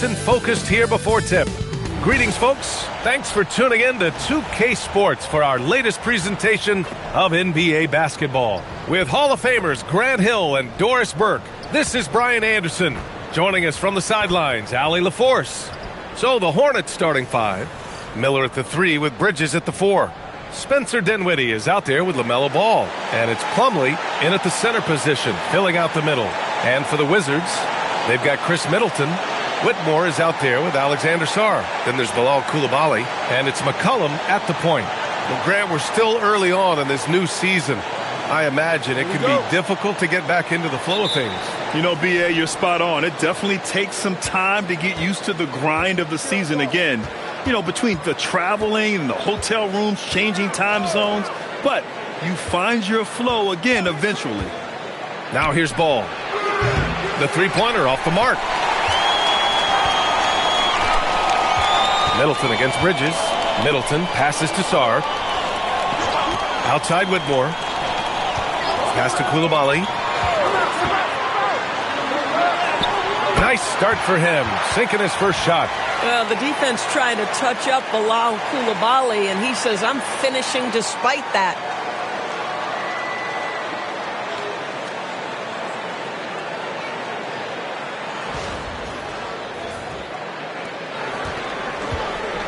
Focused here before tip. Greetings, folks. Thanks for tuning in to 2K Sports for our latest presentation of NBA basketball. With Hall of Famers Grant Hill and Doris Burke, this is Brian Anderson. Joining us from the sidelines, Allie LaForce. So the Hornets starting five. Miller at the 3 with Bridges at the 4. Spencer Dinwiddie is out there with LaMelo Ball. And it's Plumlee in at the center position, filling out the middle. And for the Wizards, they've got Chris Middleton. Whitmore is out there with Alexander Sarr. Then there's Bilal Coulibaly, and it's McCollum at the point. Well, Grant, we're still early on in this new season. I imagine it could be difficult to get back into the flow of things. You know, B.A., you're spot on. It definitely takes some time to get used to the grind of the season again. You know, between the traveling and the hotel rooms, changing time zones. But you find your flow again eventually. Now here's Ball. The three-pointer off the mark. Middleton against Bridges. Middleton passes to Sarr. Outside Whitmore. Pass to Coulibaly. Nice start for him. Sinking his first shot. Well, the defense trying to touch up Bilal Coulibaly, and he says, I'm finishing despite that.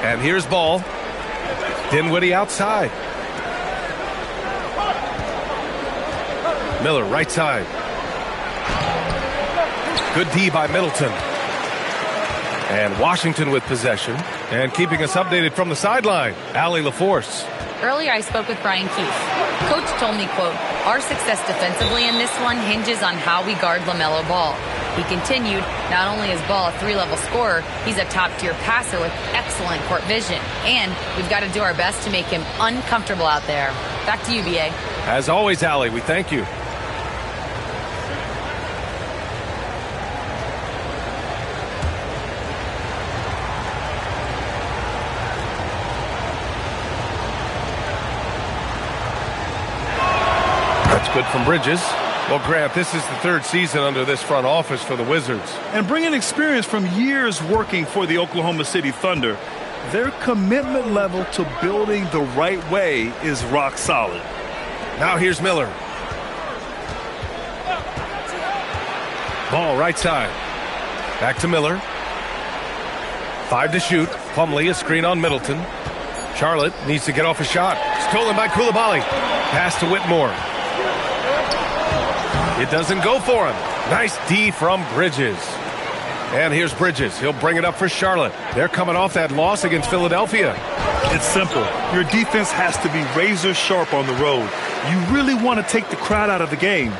And here's Ball. Dinwiddie outside. Miller right side. Good D by Middleton. And Washington with possession. And keeping us updated from the sideline, Allie LaForce. Earlier I spoke with Brian Keefe. Coach told me, quote, our success defensively in this one hinges on how we guard LaMelo Ball. He continued, not only is Ball a 3-level scorer, he's a top-tier passer with excellent court vision. And we've got to do our best to make him uncomfortable out there. Back to you, B.A. As always, Allie, we thank you. That's good from Bridges. Well, Grant, this is the third season under this front office for the Wizards. And bringing experience from years working for the Oklahoma City Thunder, their commitment level to building the right way is rock solid. Now here's Miller. Ball right side. Back to Miller. 5 to shoot. Plumlee a screen on Middleton. Charlotte needs to get off a shot. Stolen by Coulibaly. Pass to Whitmore. It doesn't go for him. Nice D from Bridges. And here's Bridges. He'll bring it up for Charlotte. They're coming off that loss against Philadelphia. It's simple. Your defense has to be razor sharp on the road. You really want to take the crowd out of the game.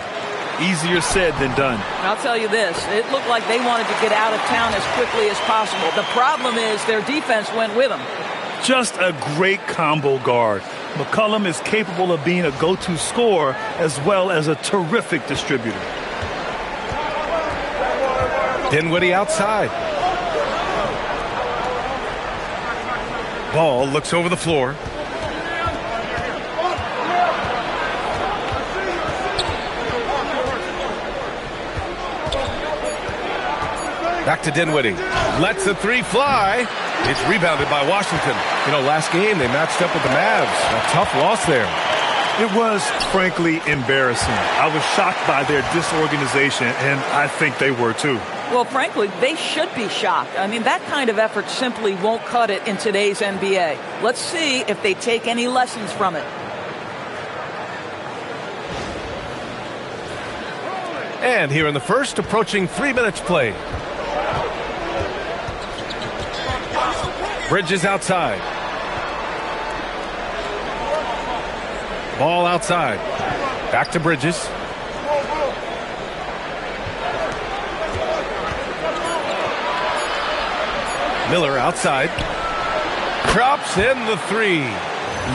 Easier said than done. I'll tell you this. It looked like they wanted to get out of town as quickly as possible. The problem is their defense went with them. Just a great combo guard. McCollum is capable of being a go-to scorer as well as a terrific distributor. Dinwiddie outside. Ball looks over the floor. Back to Dinwiddie. Lets the 3 fly. It's rebounded by Washington. You know, last game they matched up with the Mavs. A tough loss there. It was, frankly, embarrassing. I was shocked by their disorganization, and I think they were too. Well, frankly, they should be shocked. I mean, that kind of effort simply won't cut it in today's NBA. Let's see if they take any lessons from it. And here in the first, approaching 3 minutes played. Bridges outside. Ball outside. Back to Bridges. Miller outside. Drops in the 3.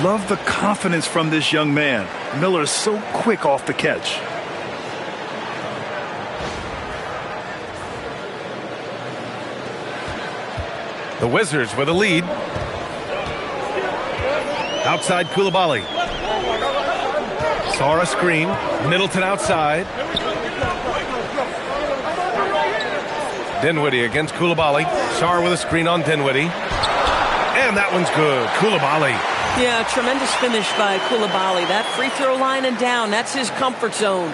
Love the confidence from this young man. Miller is so quick off the catch. The Wizards with a lead. Outside Coulibaly. Sarr a screen. Middleton outside. Dinwiddie against Koulibaly. Sarr with a screen on Dinwiddie. And that one's good. Koulibaly. Yeah, tremendous finish by Koulibaly. That free throw line and down, that's his comfort zone.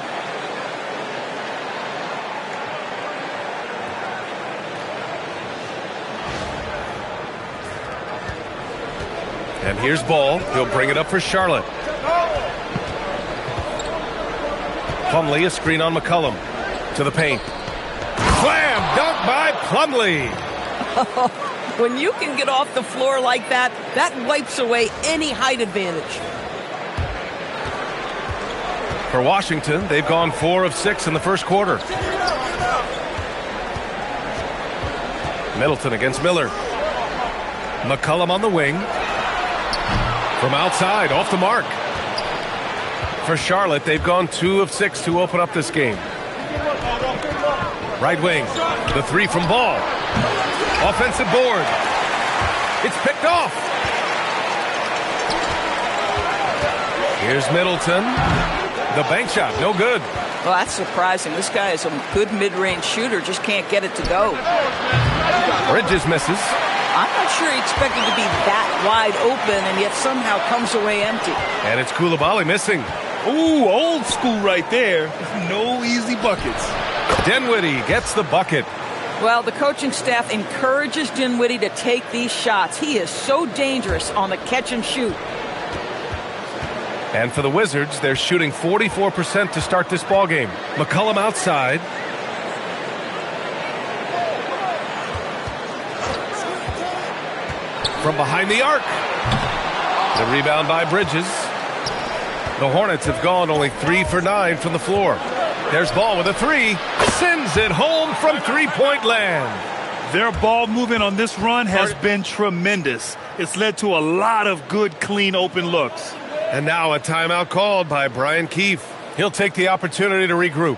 And here's Ball. He'll bring it up for Charlotte. Plumlee, a screen on McCollum. To the paint. Slam dunk by Plumlee. When you can get off the floor like that, that wipes away any height advantage. For Washington, they've gone 4 of 6 in the first quarter. Middleton against Miller. McCollum on the wing. From outside, off the mark. For Charlotte, they've gone 2 of 6 to open up this game. Right wing, the 3 from Ball. Offensive board. It's picked off. Here's Middleton. The bank shot, no good. Well, that's surprising. This guy is a good mid-range shooter, just can't get it to go. Bridges misses. I'm not sure he expected to be that wide open, and yet somehow comes away empty. And it's Koulibaly missing. Ooh, old school right there. No easy buckets. Dinwiddie gets the bucket. Well, the coaching staff encourages Dinwiddie to take these shots. He is so dangerous on the catch and shoot. And for the Wizards, they're shooting 44% to start this ballgame. McCollum outside. From behind the arc. The rebound by Bridges. The Hornets have gone only 3 for 9 from the floor. There's Ball with a 3. Sends it home from three-point land. Their ball movement on this run has been tremendous. It's led to a lot of good, clean, open looks. And now a timeout called by Brian Keefe. He'll take the opportunity to regroup.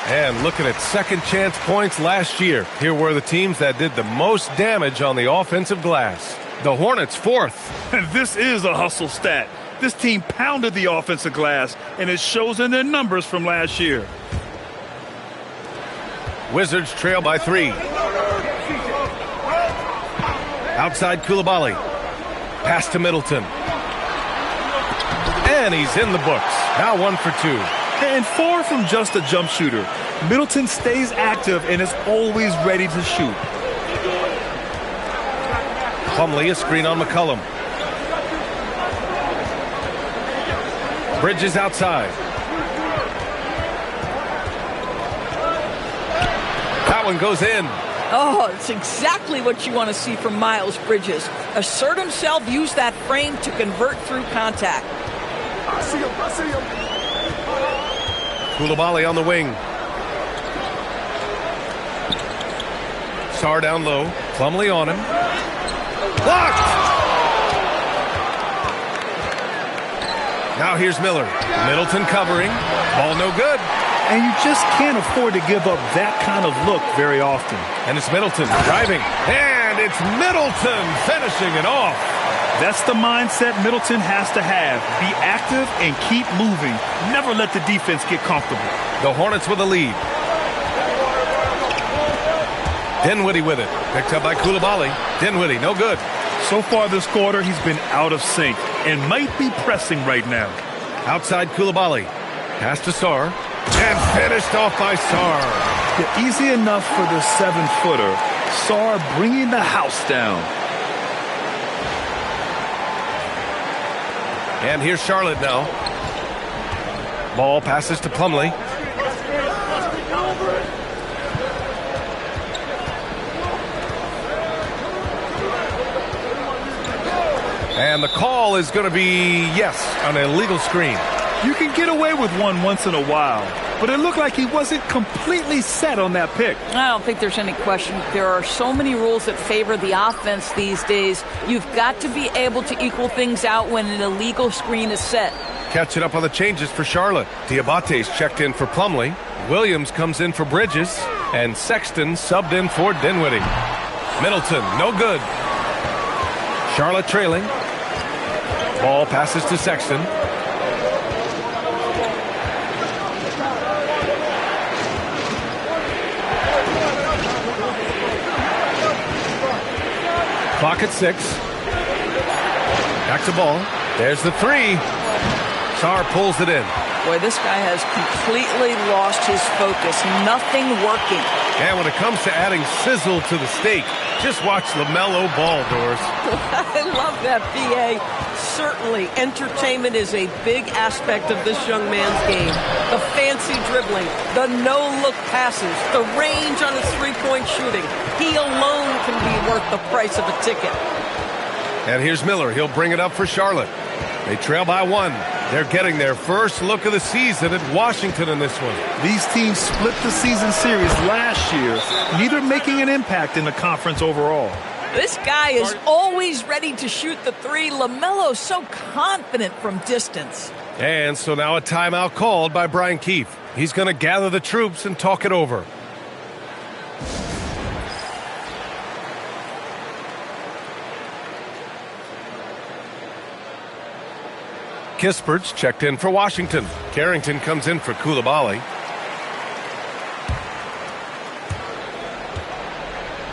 And looking at second chance points last year, here were the teams that did the most damage on the offensive glass. The Hornets 4th. This is a hustle stat. This team pounded the offensive glass, and it shows in their numbers from last year. Wizards trail by 3. Outside Koulibaly. Pass to Middleton. And he's in the books. Now 1 for 2. And far from just a jump shooter, Middleton stays active and is always ready to shoot. Plumlee, a screen on McCollum. Bridges outside. That one goes in. Oh, it's exactly what you want to see from Miles Bridges. Assert himself, use that frame to convert through contact. I see him. Koulibaly on the wing. Sarr down low. Plumlee on him. Blocked! Now here's Miller. Middleton covering. Ball no good. And you just can't afford to give up that kind of look very often. And it's Middleton driving. And it's Middleton finishing it off. That's the mindset Middleton has to have. Be active and keep moving. Never let the defense get comfortable. The Hornets with the lead. Dinwiddie with it. Picked up by Koulibaly. Dinwiddie, no good. So far this quarter, he's been out of sync and might be pressing right now. Outside Koulibaly. Pass to Sarr. And finished off by Sarr. Yeah, easy enough for the 7-footer. Sarr bringing the house down. And here's Charlotte now. Ball passes to Plumlee. And the call is going to be, yes, an illegal screen. You can get away with one once in a while, but it looked like he wasn't completely set on that pick. I don't think there's any question. There are so many rules that favor the offense these days. You've got to be able to equal things out when an illegal screen is set. Catching up on the changes for Charlotte. Diabate's checked in for Plumlee. Williams comes in for Bridges. And Sexton subbed in for Dinwiddie. Middleton, no good. Charlotte trailing. Ball passes to Sexton. Clock at 6. Back to ball. There's the 3. Sarr pulls it in. Boy, this guy has completely lost his focus. Nothing working. And when it comes to adding sizzle to the steak, just watch LaMelo ball, Doris. I love that, BA. Certainly, entertainment is a big aspect of this young man's game. The fancy dribbling, the no-look passes, the range on his three-point shooting. He alone can be worth the price of a ticket. And here's Miller. He'll bring it up for Charlotte. They trail by 1. They're getting their first look of the season at Washington in this one. These teams split the season series last year, neither making an impact in the conference overall. This guy is always ready to shoot the 3. LaMelo's so confident from distance. And so now a timeout called by Brian Keefe. He's going to gather the troops and talk it over. Kispert's checked in for Washington. Carrington comes in for Coulibaly.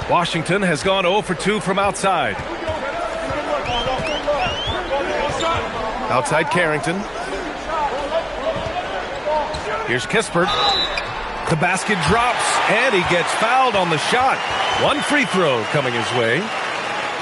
Washington has gone 0 for 2 from outside. Outside Carrington. Here's Kispert. The basket drops, and he gets fouled on the shot. 1 free throw coming his way.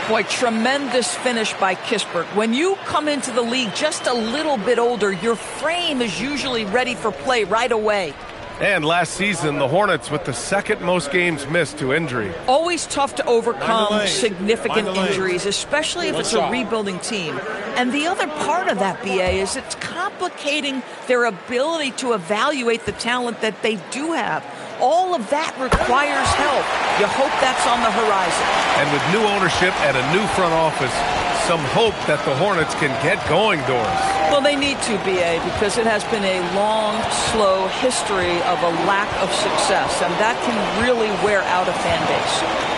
Boy, tremendous finish by Kispert. When you come into the league just a little bit older, your frame is usually ready for play right away. And last season, the Hornets with the second most games missed to injury. Always tough to overcome significant injuries, especially if it's a rebuilding team. And the other part of that, BA, is it's complicating their ability to evaluate the talent that they do have. All of that requires help. You hope that's on the horizon. And with new ownership and a new front office, some hope that the Hornets can get going, Doris. Well, they need to, BA, because it has been a long, slow history of a lack of success, and that can really wear out a fan base.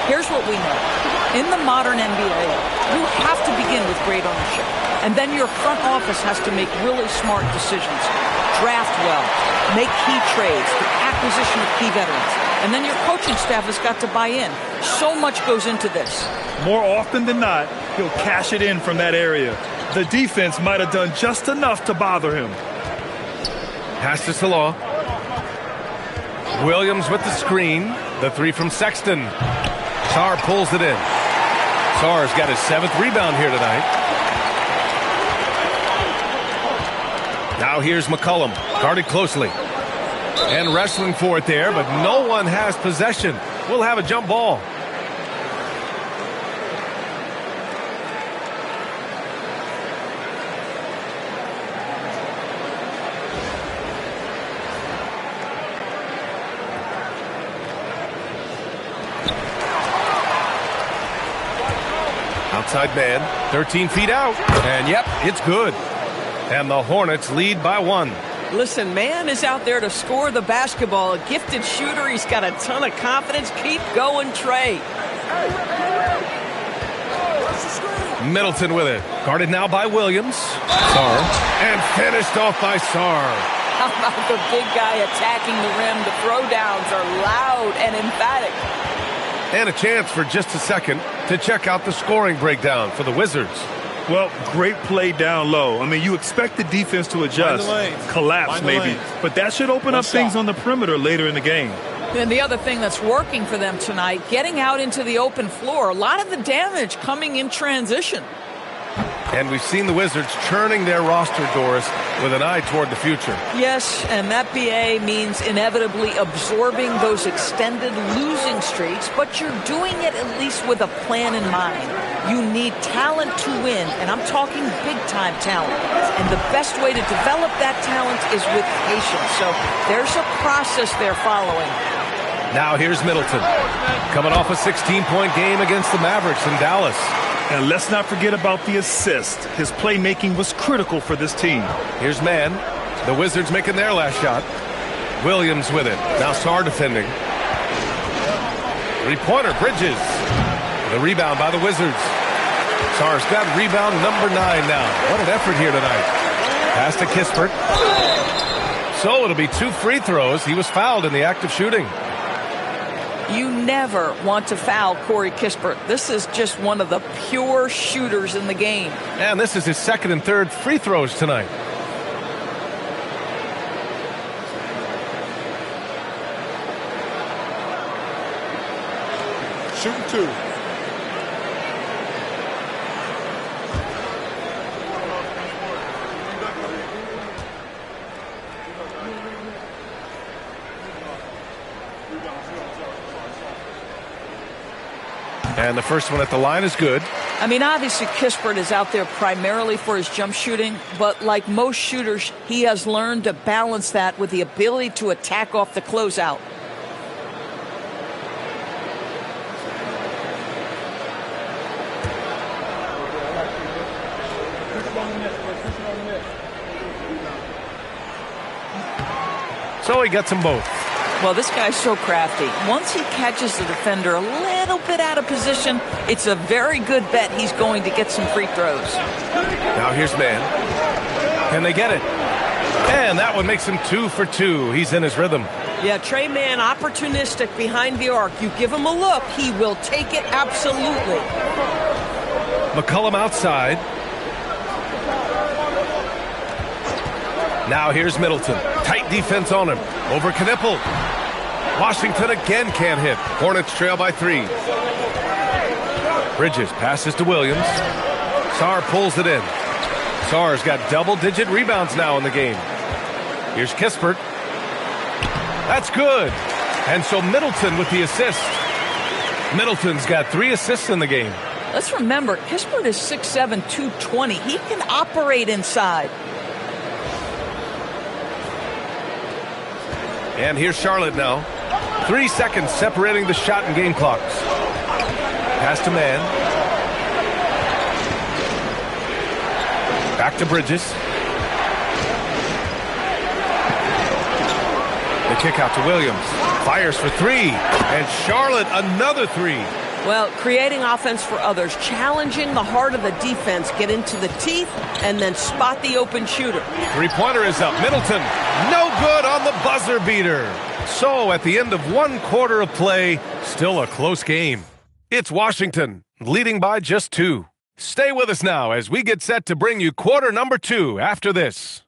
Here's what we know. In the modern NBA, you have to begin with great ownership, and then your front office has to make really smart decisions. Draft well, make key trades, the acquisition of key veterans, and then your coaching staff has got to buy in. So much goes into this. More often than not, he'll cash it in from that area. The defense might have done just enough to bother him. Pass to Salah. Williams with the screen. The 3 from Sexton. Sarr pulls it in. Sarr's got his 7th rebound here tonight. Now here's McCollum, guarded closely. And wrestling for it there, but no one has possession. We'll have a jump ball. Outside man, 13 feet out. And yep, it's good. And the Hornets lead by 1. Listen, man is out there to score the basketball. A gifted shooter. He's got a ton of confidence. Keep going, Trey. Middleton with it. Guarded now by Williams. Sarr. And finished off by Sarr. How about the big guy attacking the rim? The throwdowns are loud and emphatic. And a chance for just a second to check out the scoring breakdown for the Wizards. Well, great play down low. I mean, you expect the defense to adjust, collapse maybe, but that should open up things on the perimeter later in the game. And the other thing that's working for them tonight, getting out into the open floor, a lot of the damage coming in transition. And we've seen the Wizards churning their roster, Doris, with an eye toward the future. Yes, and that BA means inevitably absorbing those extended losing streaks, but you're doing it at least with a plan in mind. You need talent to win, and I'm talking big-time talent. And the best way to develop that talent is with patience. So there's a process they're following. Now here's Middleton, coming off a 16-point game against the Mavericks in Dallas. And let's not forget about the assist. His playmaking was critical for this team. Here's man. The Wizards making their last shot. Williams with it. Now Sarr defending. Three-pointer, Bridges. The rebound by the Wizards. Sarr's got rebound number 9 now. What an effort here tonight. Pass to Kispert. So it'll be 2 free throws. He was fouled in the act of shooting. You never want to foul Corey Kispert. This is just one of the pure shooters in the game. And this is his 2nd and 3rd free throws tonight. Shooting 2. And the first one at the line is good. I mean, obviously, Kispert is out there primarily for his jump shooting, but like most shooters, he has learned to balance that with the ability to attack off the closeout. So he gets them both. Well, this guy's so crafty. Once he catches the defender a little bit out of position, it's a very good bet he's going to get some free throws. Now here's Man. Can they get it? And that one makes him 2 for 2. He's in his rhythm. Yeah, Trey Mann, opportunistic behind the arc. You give him a look, he will take it absolutely. McCollum outside. Now here's Middleton. Tight defense on him. Over Knippel. Washington again can't hit. Hornets trail by 3. Bridges passes to Williams. Sarr pulls it in. Sarr's got double-digit rebounds now in the game. Here's Kispert. That's good. And so Middleton with the assist. Middleton's got 3 assists in the game. Let's remember, Kispert is 6'7", 220. He can operate inside. And here's Charlotte now. 3 seconds separating the shot and game clocks. Pass to Man. Back to Bridges. The kick out to Williams. Fires for 3. And Charlotte another 3. Well, creating offense for others, challenging the heart of the defense, get into the teeth, and then spot the open shooter. 3-pointer is up. Middleton, no good on the buzzer beater. So at the end of 1 quarter of play, still a close game. It's Washington, leading by just 2. Stay with us now as we get set to bring you quarter number 2 after this.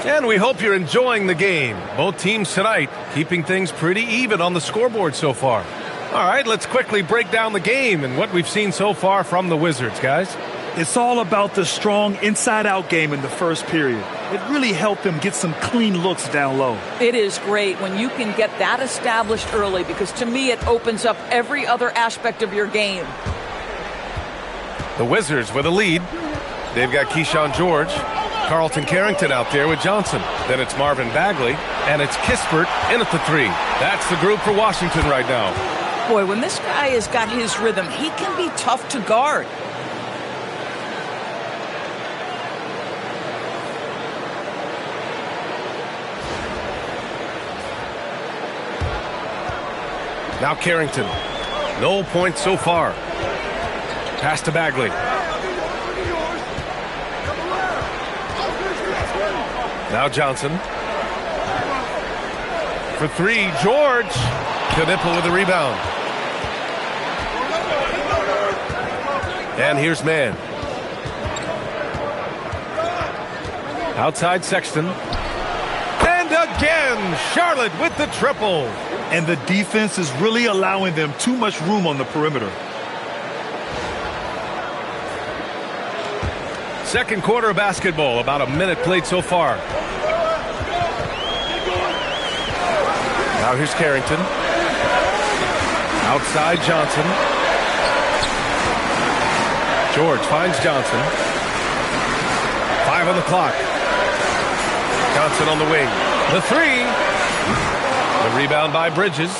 And we hope you're enjoying the game. Both teams tonight keeping things pretty even on the scoreboard so far. All right, let's quickly break down the game and what we've seen so far from the Wizards, guys. It's all about the strong inside-out game in the first period. It really helped them get some clean looks down low. It is great when you can get that established early because to me it opens up every other aspect of your game. The Wizards with a lead. They've got Keyshawn George. Carlton Carrington out there with Johnson. Then it's Marvin Bagley, and it's Kispert in at the 3. That's the group for Washington right now. Boy, when this guy has got his rhythm, he can be tough to guard. Now Carrington. No points so far. Pass to Bagley. Now Johnson. For 3, George. Knippel with the rebound. And here's Man. Outside Sexton. And again, Charlotte with the triple. And the defense is really allowing them too much room on the perimeter. Second quarter of basketball, about a minute played so far. Now here's Carrington. Outside Johnson. George finds Johnson. 5 on the clock. Johnson on the wing. The 3. The rebound by Bridges.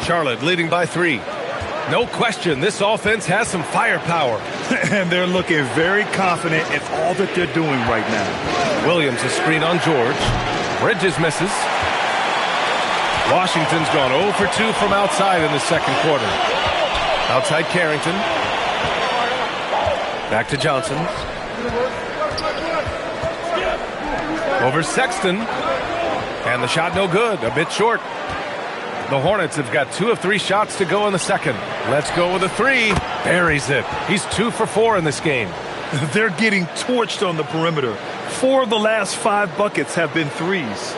Charlotte leading by 3. No question, this offense has some firepower. And they're looking very confident in all that they're doing right now. Williams a screen on George. Bridges misses. Washington's gone 0 for 2 from outside in the second quarter. Outside Carrington. Back to Johnson. Over Sexton. And the shot no good, a bit short. The Hornets have got 2 of 3 shots to go in the second. Let's go with a 3. Buries it. He's 2 for 4 in this game. They're getting torched on the perimeter. 4 of the last 5 buckets have been threes.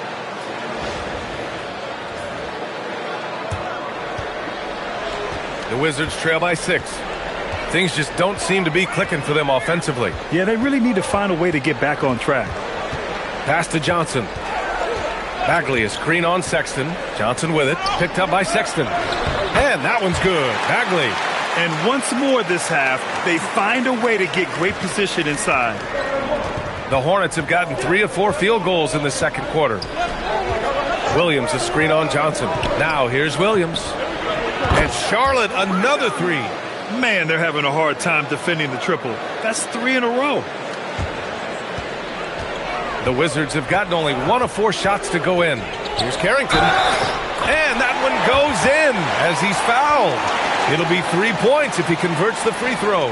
The Wizards trail by 6. Things just don't seem to be clicking for them offensively. Yeah, they really need to find a way to get back on track. Pass to Johnson. Bagley a screen on Sexton. Johnson with it. Picked up by Sexton. And that one's good. Bagley. And once more this half, they find a way to get great position inside. The Hornets have gotten 3 of 4 field goals in the second quarter. Williams a screen on Johnson. Now here's Williams. And Charlotte another 3. Man, they're having a hard time defending the triple. That's 3 in a row. The Wizards have gotten only 1 of 4 shots to go in. Here's Carrington. And that one goes in as he's fouled. It'll be 3 points if he converts the free throw.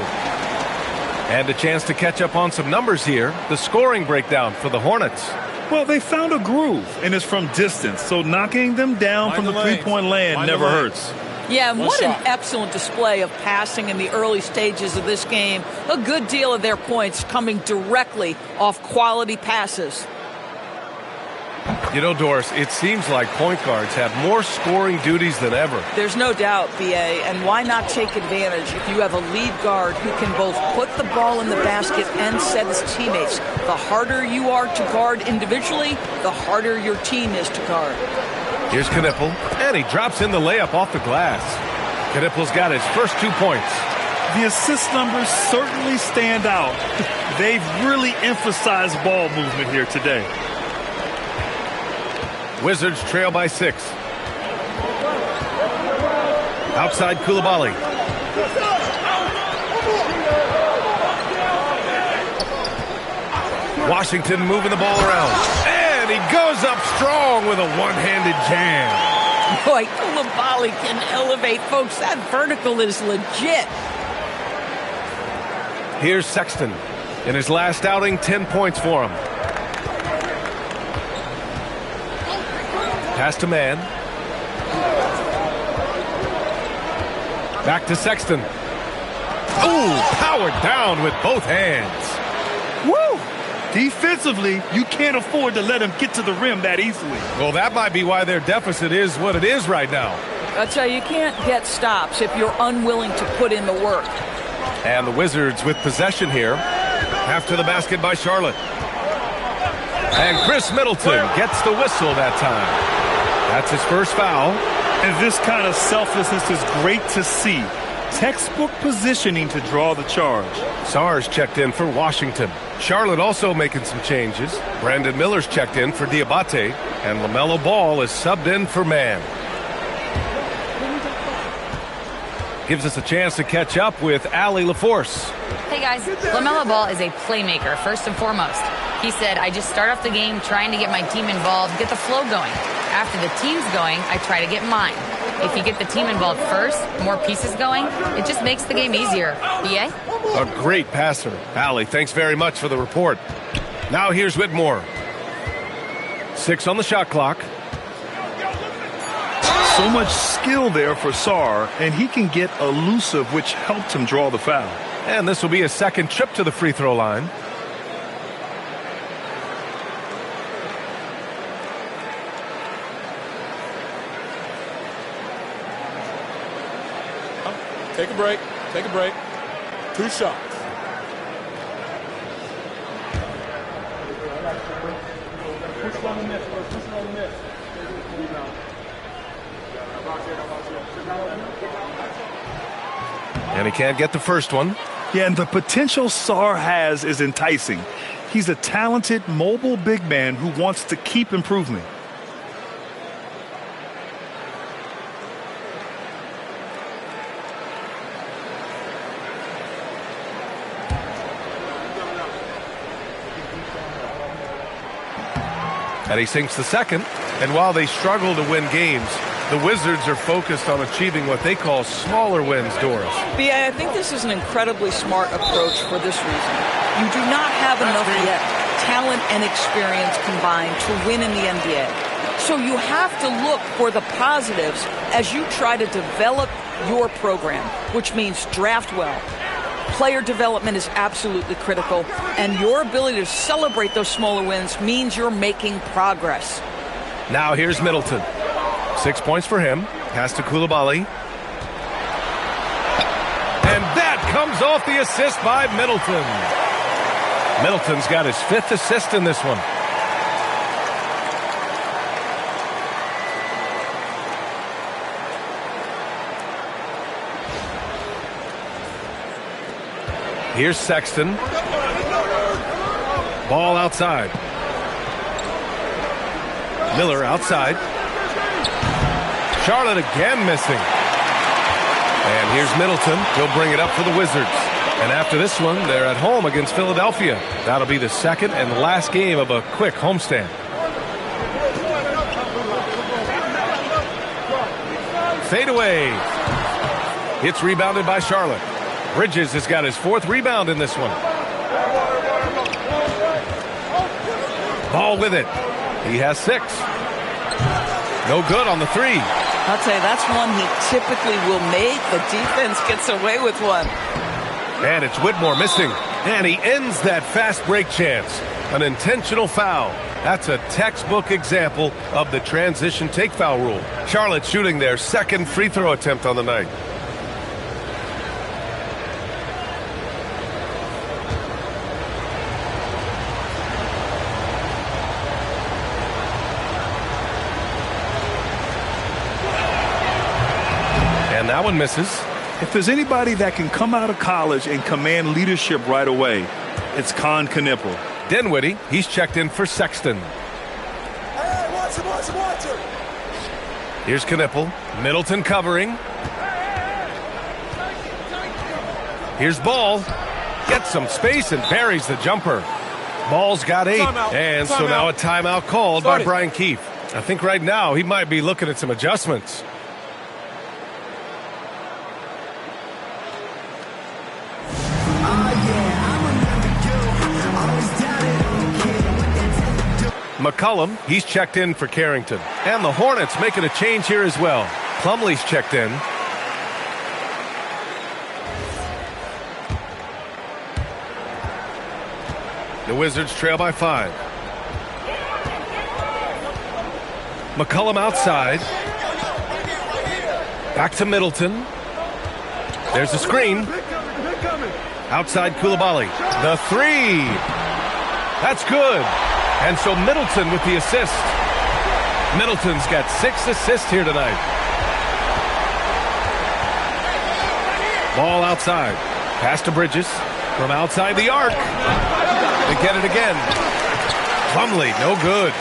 And a chance to catch up on some numbers here. The scoring breakdown for the Hornets. Well, they found a groove, and it's from distance. So knocking them down from the three-point land never hurts. Yeah, and what an excellent display of passing in the early stages of this game. A good deal of their points coming directly off quality passes. You know, Doris, it seems like point guards have more scoring duties than ever. There's no doubt, B.A., and why not take advantage if you have a lead guard who can both put the ball in the basket and set his teammates. The harder you are to guard individually, the harder your team is to guard. Here's Knipple, and he drops in the layup off the glass. Knipple's got his first 2 points. The assist numbers certainly stand out. They've really emphasized ball movement here today. Wizards trail by 6. Outside Coulibaly. Washington moving the ball around. And he goes up strong with a one-handed jam. Boy, Coulibaly can elevate, folks. That vertical is legit. Here's Sexton. In his last outing, 10 points for him. Pass to Man. Back to Sexton. Ooh, powered down with both hands. Woo! Defensively, you can't afford to let him get to the rim that easily. Well, that might be why their deficit is what it is right now. That's how you can't get stops if you're unwilling to put in the work. And the Wizards with possession here. After the basket by Charlotte. And Chris Middleton gets the whistle that time. That's his first foul. And this kind of selflessness is great to see. Textbook positioning to draw the charge. Sarge checked in for Washington. Charlotte also making some changes. Brandon Miller's checked in for Diabate. And LaMelo Ball is subbed in for Man. Gives us a chance to catch up with Allie LaForce. Hey guys, LaMelo Ball is a playmaker first and foremost. He said, I just start off the game trying to get my team involved, get the flow going. After the team's going, I try to get mine. If you get the team involved first, more pieces going, it just makes the game easier. BA? A great passer. Allie, thanks very much for the report. Now here's Whitmore. 6 on the shot clock. So much skill there for Sarr, and he can get elusive, which helped him draw the foul. And this will be his second trip to the free throw line. Take a break. Take a break. 2 shots. And he can't get the first one. Yeah, and the potential Sarr has is enticing. He's a talented, mobile big man who wants to keep improving. And he sinks the second. And while they struggle to win games, the Wizards are focused on achieving what they call smaller wins, Doris. B.A., I think this is an incredibly smart approach for this reason. You do not have enough yet talent and experience combined to win in the NBA. So you have to look for the positives as you try to develop your program, which means draft well. Player development is absolutely critical, and your ability to celebrate those smaller wins means you're making progress. Now here's Middleton. 6 points for him. Pass to Coulibaly. And that comes off the assist by Middleton. Middleton's got his 5th assist in this one. Here's Sexton. Ball outside. Miller outside. Charlotte again missing. And here's Middleton. He'll bring it up for the Wizards. And after this one, they're at home against Philadelphia. That'll be the second and last game of a quick homestand. Fade away. It's rebounded by Charlotte. Bridges has got his 4th rebound in this one. Ball with it. He has 6. No good on the 3. I'll tell you, that's one he typically will make. The defense gets away with one. And it's Whitmore missing. And he ends that fast break chance. An intentional foul. That's a textbook example of the transition take foul rule. Charlotte shooting their 2nd free throw attempt on the night. And that one misses. If there's anybody that can come out of college and command leadership right away, it's Con Knippel. Dinwiddie, he's checked in for Sexton. Hey, watch him. Here's Knippel. Middleton covering. Here's Ball. Gets some space and buries the jumper. Ball's got 8. And so now a timeout called by Brian Keefe. I think right now he might be looking at some adjustments. McCollum, he's checked in for Carrington. And the Hornets making a change here as well. Plumlee's checked in. The Wizards trail by 5. McCollum outside. Back to Middleton. There's a screen. Outside Coulibaly. The 3. That's good. And so Middleton with the assist. Middleton's got 6 assists here tonight. Ball outside. Pass to Bridges. From outside the arc. They get it again. Plumlee, no good.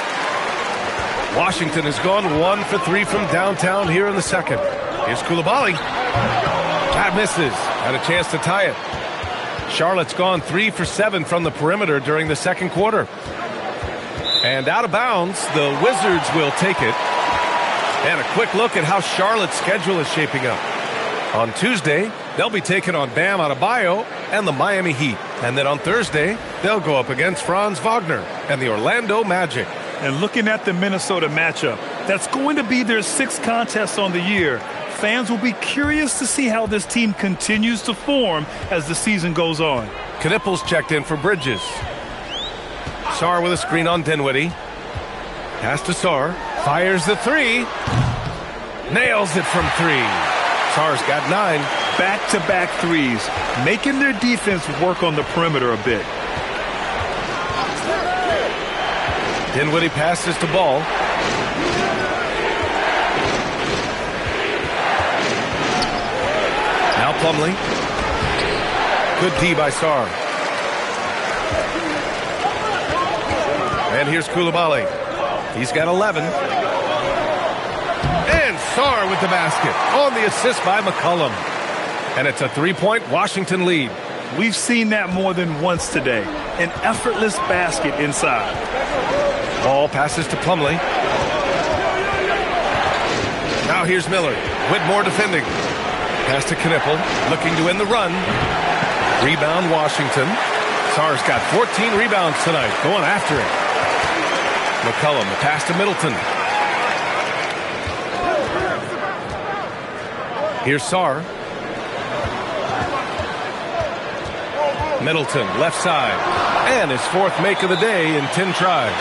Washington has gone 1 for 3 from downtown here in the second. Here's Coulibaly. That misses. Had a chance to tie it. Charlotte's gone 3 for 7 from the perimeter during the second quarter. And out of bounds, the Wizards will take it. And a quick look at how Charlotte's schedule is shaping up. On Tuesday, they'll be taking on Bam Adebayo and the Miami Heat. And then on Thursday, they'll go up against Franz Wagner and the Orlando Magic. And looking at the Minnesota matchup, that's going to be their 6th contest on the year. Fans will be curious to see how this team continues to form as the season goes on. Knippel's checked in for Bridges. Sarr with a screen on Dinwiddie. Pass to Sarr. Fires the 3. Nails it from 3. Sarr's got 9. Back-to-back threes, making their defense work on the perimeter a bit. Dinwiddie passes to Ball. Now Plumlee. Good D by Sarr. And here's Coulibaly. He's got 11. And Sarr with the basket on the assist by McCollum. And it's a 3-point Washington lead. We've seen that more than once today. An effortless basket inside. Ball passes to Plumlee. Now here's Miller. Whitmore defending. Pass to Knipple, looking to end the run. Rebound, Washington. Sarr's got 14 rebounds tonight, going after it. McCollum, the pass to Middleton. Here's Sarr. Middleton, left side. And his fourth make of the day in 10 tries.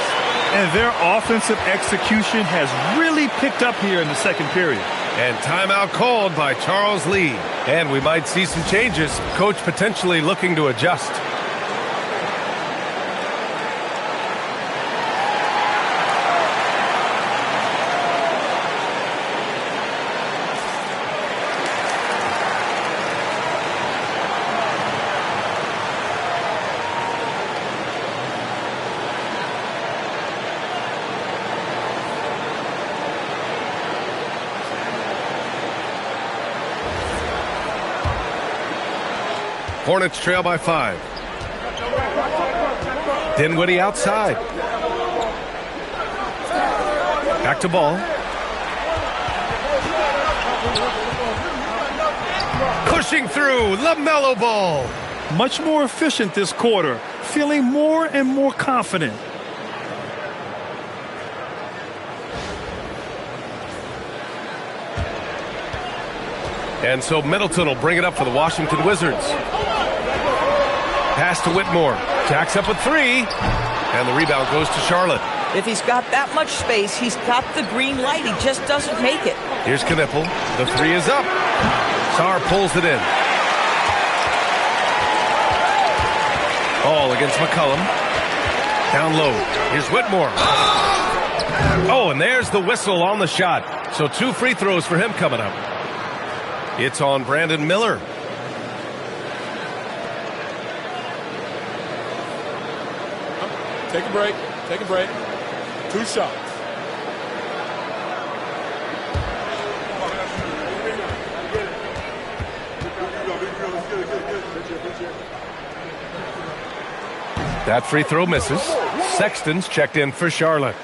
And their offensive execution has really picked up here in the second period. And timeout called by Charles Lee. And we might see some changes. Coach potentially looking to adjust. Hornets trail by 5. Dinwiddie outside. Back to Ball. Pushing through, LaMelo Ball. Much more efficient this quarter, feeling more and more confident. And so Middleton will bring it up for the Washington Wizards. Pass to Whitmore. Jacks up with 3. And the rebound goes to Charlotte. If he's got that much space, he's got the green light. He just doesn't make it. Here's Knipple. The 3 is up. Sarr pulls it in. Ball against McCollum. Down low. Here's Whitmore. Oh, and there's the whistle on the shot. So 2 free throws for him coming up. It's on Brandon Miller. Take a break. Take a break. 2 shots. That free throw misses. Sexton's checked in for Charlotte.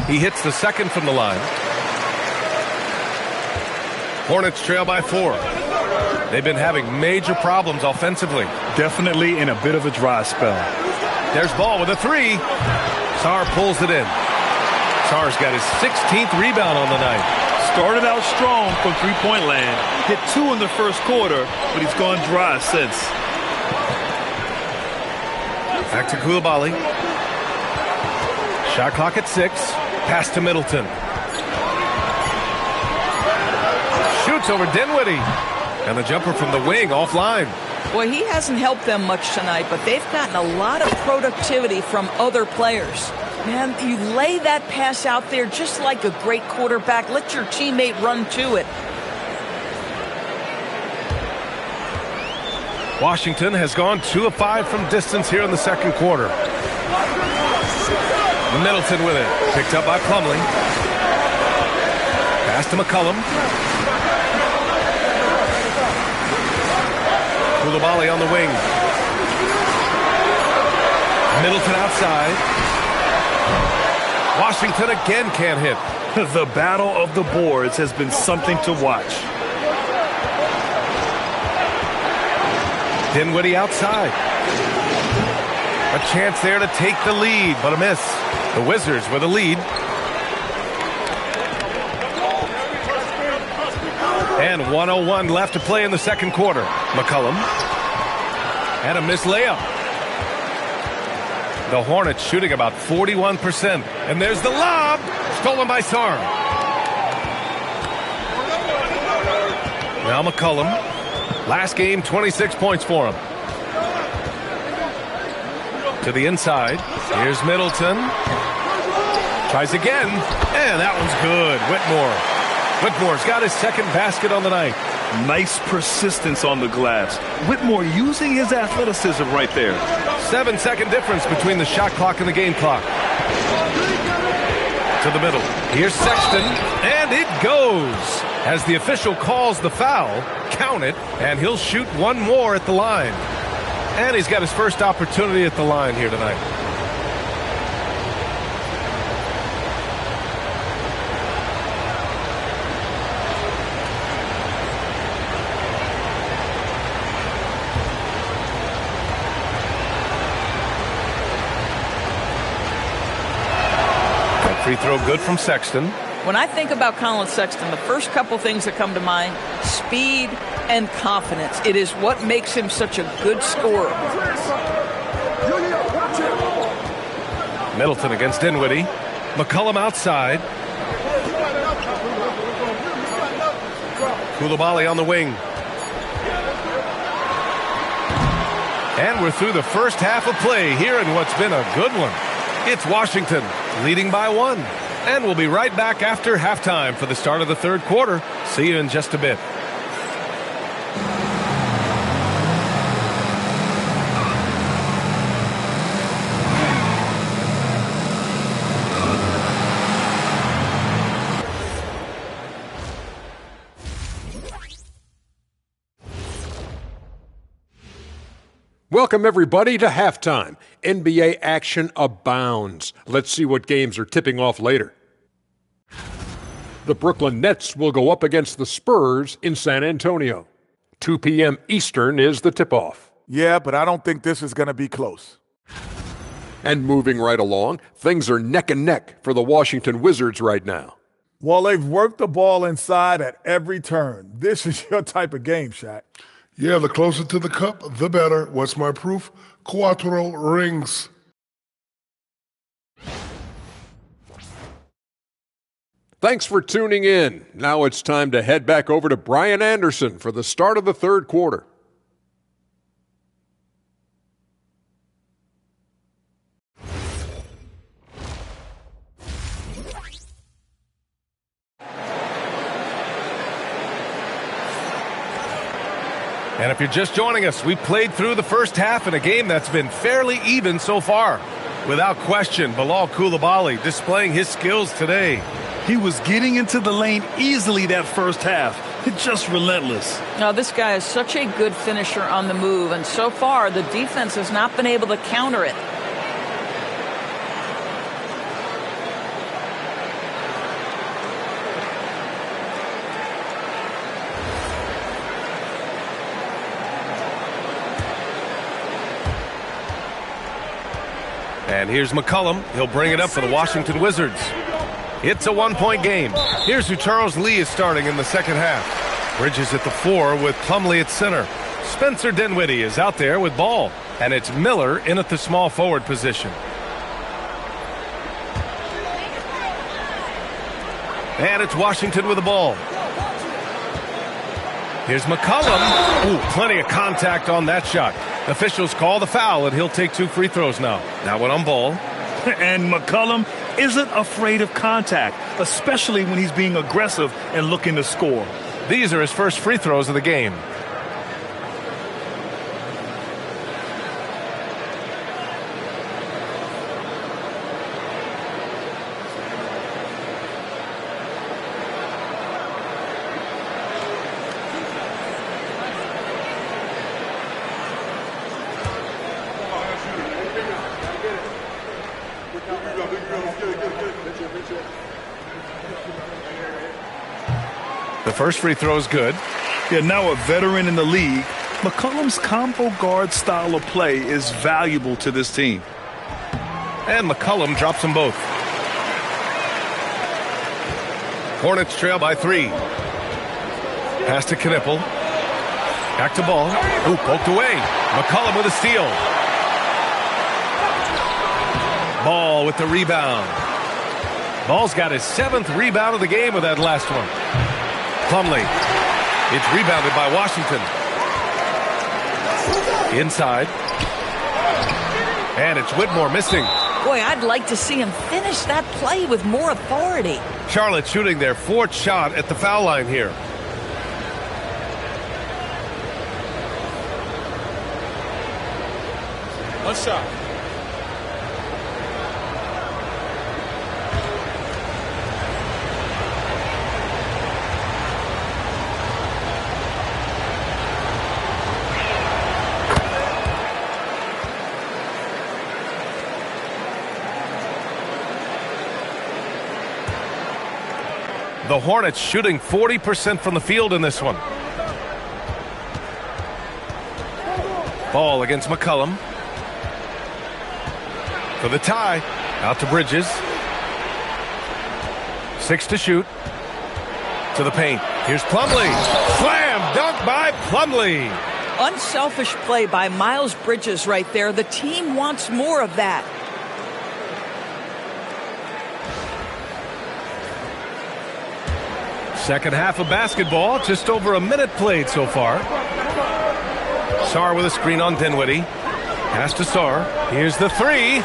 He hits the second from the line. Hornets trail by 4. They've been having major problems offensively. Definitely in a bit of a dry spell. There's Ball with a 3. Sarr pulls it in. Sarr's got his 16th rebound on the night. Started out strong from three-point land. Hit 2 in the first quarter, but he's gone dry since. Back to Koulibaly. Shot clock at 6. Pass to Middleton. Shoots over Dinwiddie. And the jumper from the wing offline. Boy, he hasn't helped them much tonight, but they've gotten a lot of productivity from other players. Man, you lay that pass out there just like a great quarterback. Let your teammate run to it. Washington has gone 2 of 5 from distance here in the second quarter. Middleton with it. Picked up by Plumlee. Pass to McCollum. Koulibaly on the wing. Middleton outside. Washington again can't hit. The battle of the boards has been something to watch. Dinwiddie outside. A chance there to take the lead, but a miss. The Wizards with a lead. And 1:01 left to play in the second quarter. McCollum. And a missed layup. The Hornets shooting about 41%. And there's the lob. Stolen by Sarr. Now McCollum. Last game, 26 points for him. To the inside. Here's Middleton. Tries again. And that one's good. Whitmore. Whitmore's got his second basket on the night. Nice persistence on the glass. Whitmore using his athleticism right there. 7-second difference between the shot clock and the game clock. To the middle. Here's Sexton. And it goes. As the official calls the foul, count it, and he'll shoot one more at the line. And he's got his first opportunity at the line here tonight. That free throw good from Sexton. When I think about Colin Sexton, the first couple things that come to mind, speed and confidence. It is what makes him such a good scorer. Middleton against Dinwiddie. McCollum outside. Koulibaly on the wing. And we're through the first half of play here in what's been a good one. It's Washington leading by 1. And we'll be right back after halftime for the start of the third quarter. See you in just a bit. Welcome, everybody, to halftime. NBA action abounds. Let's see what games are tipping off later. The Brooklyn Nets will go up against the Spurs in San Antonio. 2 p.m. Eastern is the tip-off. Yeah, but I don't think this is going to be close. And moving right along, things are neck and neck for the Washington Wizards right now. Well, they've worked the ball inside at every turn. This is your type of game, Shaq. Yeah, the closer to the cup, the better. What's my proof? Cuatro rings. Thanks for tuning in. Now it's time to head back over to Brian Anderson for the start of the third quarter. And if you're just joining us, we played through the first half in a game that's been fairly even so far. Without question, Bilal Koulibaly displaying his skills today. He was getting into the lane easily that first half. Just relentless. Now, this guy is such a good finisher on the move, and so far the defense has not been able to counter it. And here's McCollum. He'll bring it up for the Washington Wizards. It's a one-point game. Here's who Charles Lee is starting in the second half. Bridges at the 4 with Plumlee at center. Spencer Dinwiddie is out there with ball. And it's Miller in at the small forward position. And it's Washington with the ball. Here's McCollum. Ooh, plenty of contact on that shot. Officials call the foul, and he'll take 2 free throws now. Now one on ball. And McCollum isn't afraid of contact, especially when he's being aggressive and looking to score. These are his first free throws of the game. The first free throw is good. Yeah, now a veteran in the league, McCollum's combo guard style of play is valuable to this team. And McCollum drops them both. Hornets trail by 3. Pass to Knippel. Back to ball. Ooh, poked away. McCollum with a steal. Ball with the rebound. Ball's got his 7th rebound of the game with that last one. Plumlee. It's rebounded by Washington. Inside. And it's Whitmore missing. Boy, I'd like to see him finish that play with more authority. Charlotte shooting their 4th shot at the foul line here. One shot. The Hornets shooting 40% from the field in this one. Ball against McCollum. For the tie. Out to Bridges. 6 to shoot. To the paint. Here's Plumlee. Slam dunk by Plumlee. Unselfish play by Miles Bridges right there. The team wants more of that. Second half of basketball. Just over a minute played so far. Sarr with a screen on Dinwiddie. Pass to Sarr. Here's the three.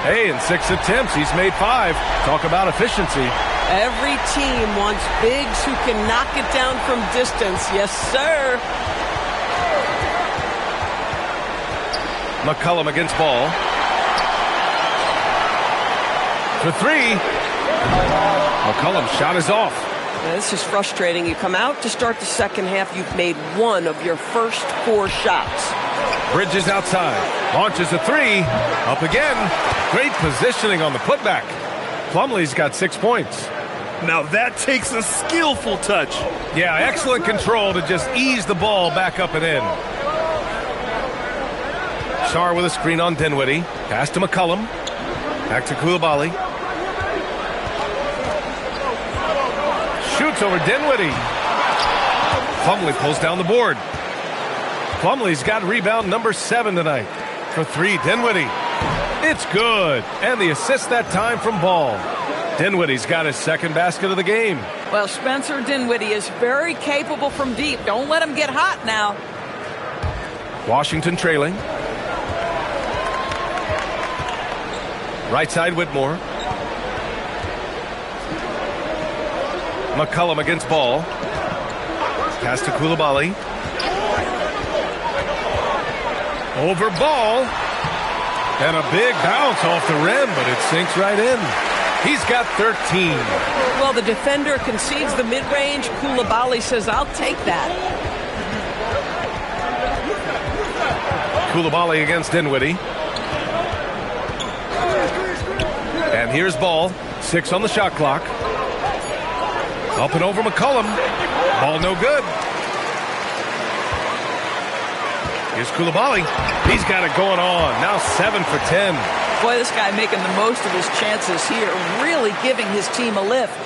Hey, in 6 attempts, he's made 5. Talk about efficiency. Every team wants bigs who can knock it down from distance. Yes, sir. McCollum against Ball. For 3. McCollum's shot is off. Now, this is frustrating. You come out to start the second half, you've made 1 of your first 4 shots. Bridges outside. Launches a 3. Up again. Great positioning on the putback. Plumlee's got 6 points. Now that takes a skillful touch. Yeah, excellent control to just ease the ball back up and in. Sarr with a screen on Dinwiddie. Pass to McCollum. Back to Coulibaly. Shoots over Dinwiddie. Plumlee pulls down the board. Plumlee's got rebound number 7 tonight. For 3, Dinwiddie. It's good. And the assist that time from Ball. Dinwiddie's got his second basket of the game. Well, Spencer Dinwiddie is very capable from deep. Don't let him get hot now. Washington trailing. Right side, Whitmore. McCollum against Ball. Pass to Coulibaly. Over Ball. And a big bounce off the rim, but it sinks right in. He's got 13. Well, the defender concedes the mid-range. Coulibaly says, I'll take that. Coulibaly against Dinwiddie. And here's Ball. 6 on the shot clock. Up and over McCollum. Ball no good. Here's Coulibaly. He's got it going on. Now 7 for 10. Boy, this guy making the most of his chances here, really giving his team a lift.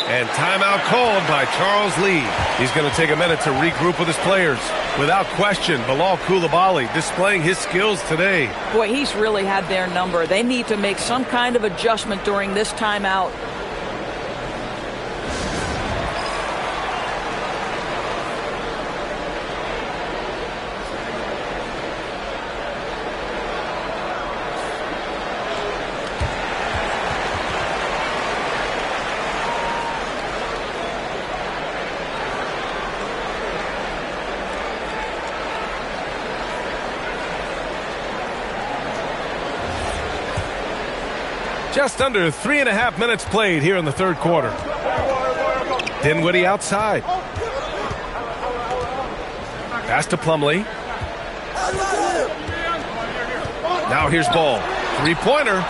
And timeout called by Charles Lee. He's going to take a minute to regroup with his players. Without question, Bilal Coulibaly displaying his skills today. Boy, he's really had their number. They need to make some kind of adjustment during this timeout. Just under 3.5 minutes played here in the third quarter. Dinwiddie outside. Pass to Plumlee. Now here's Ball. 3-pointer.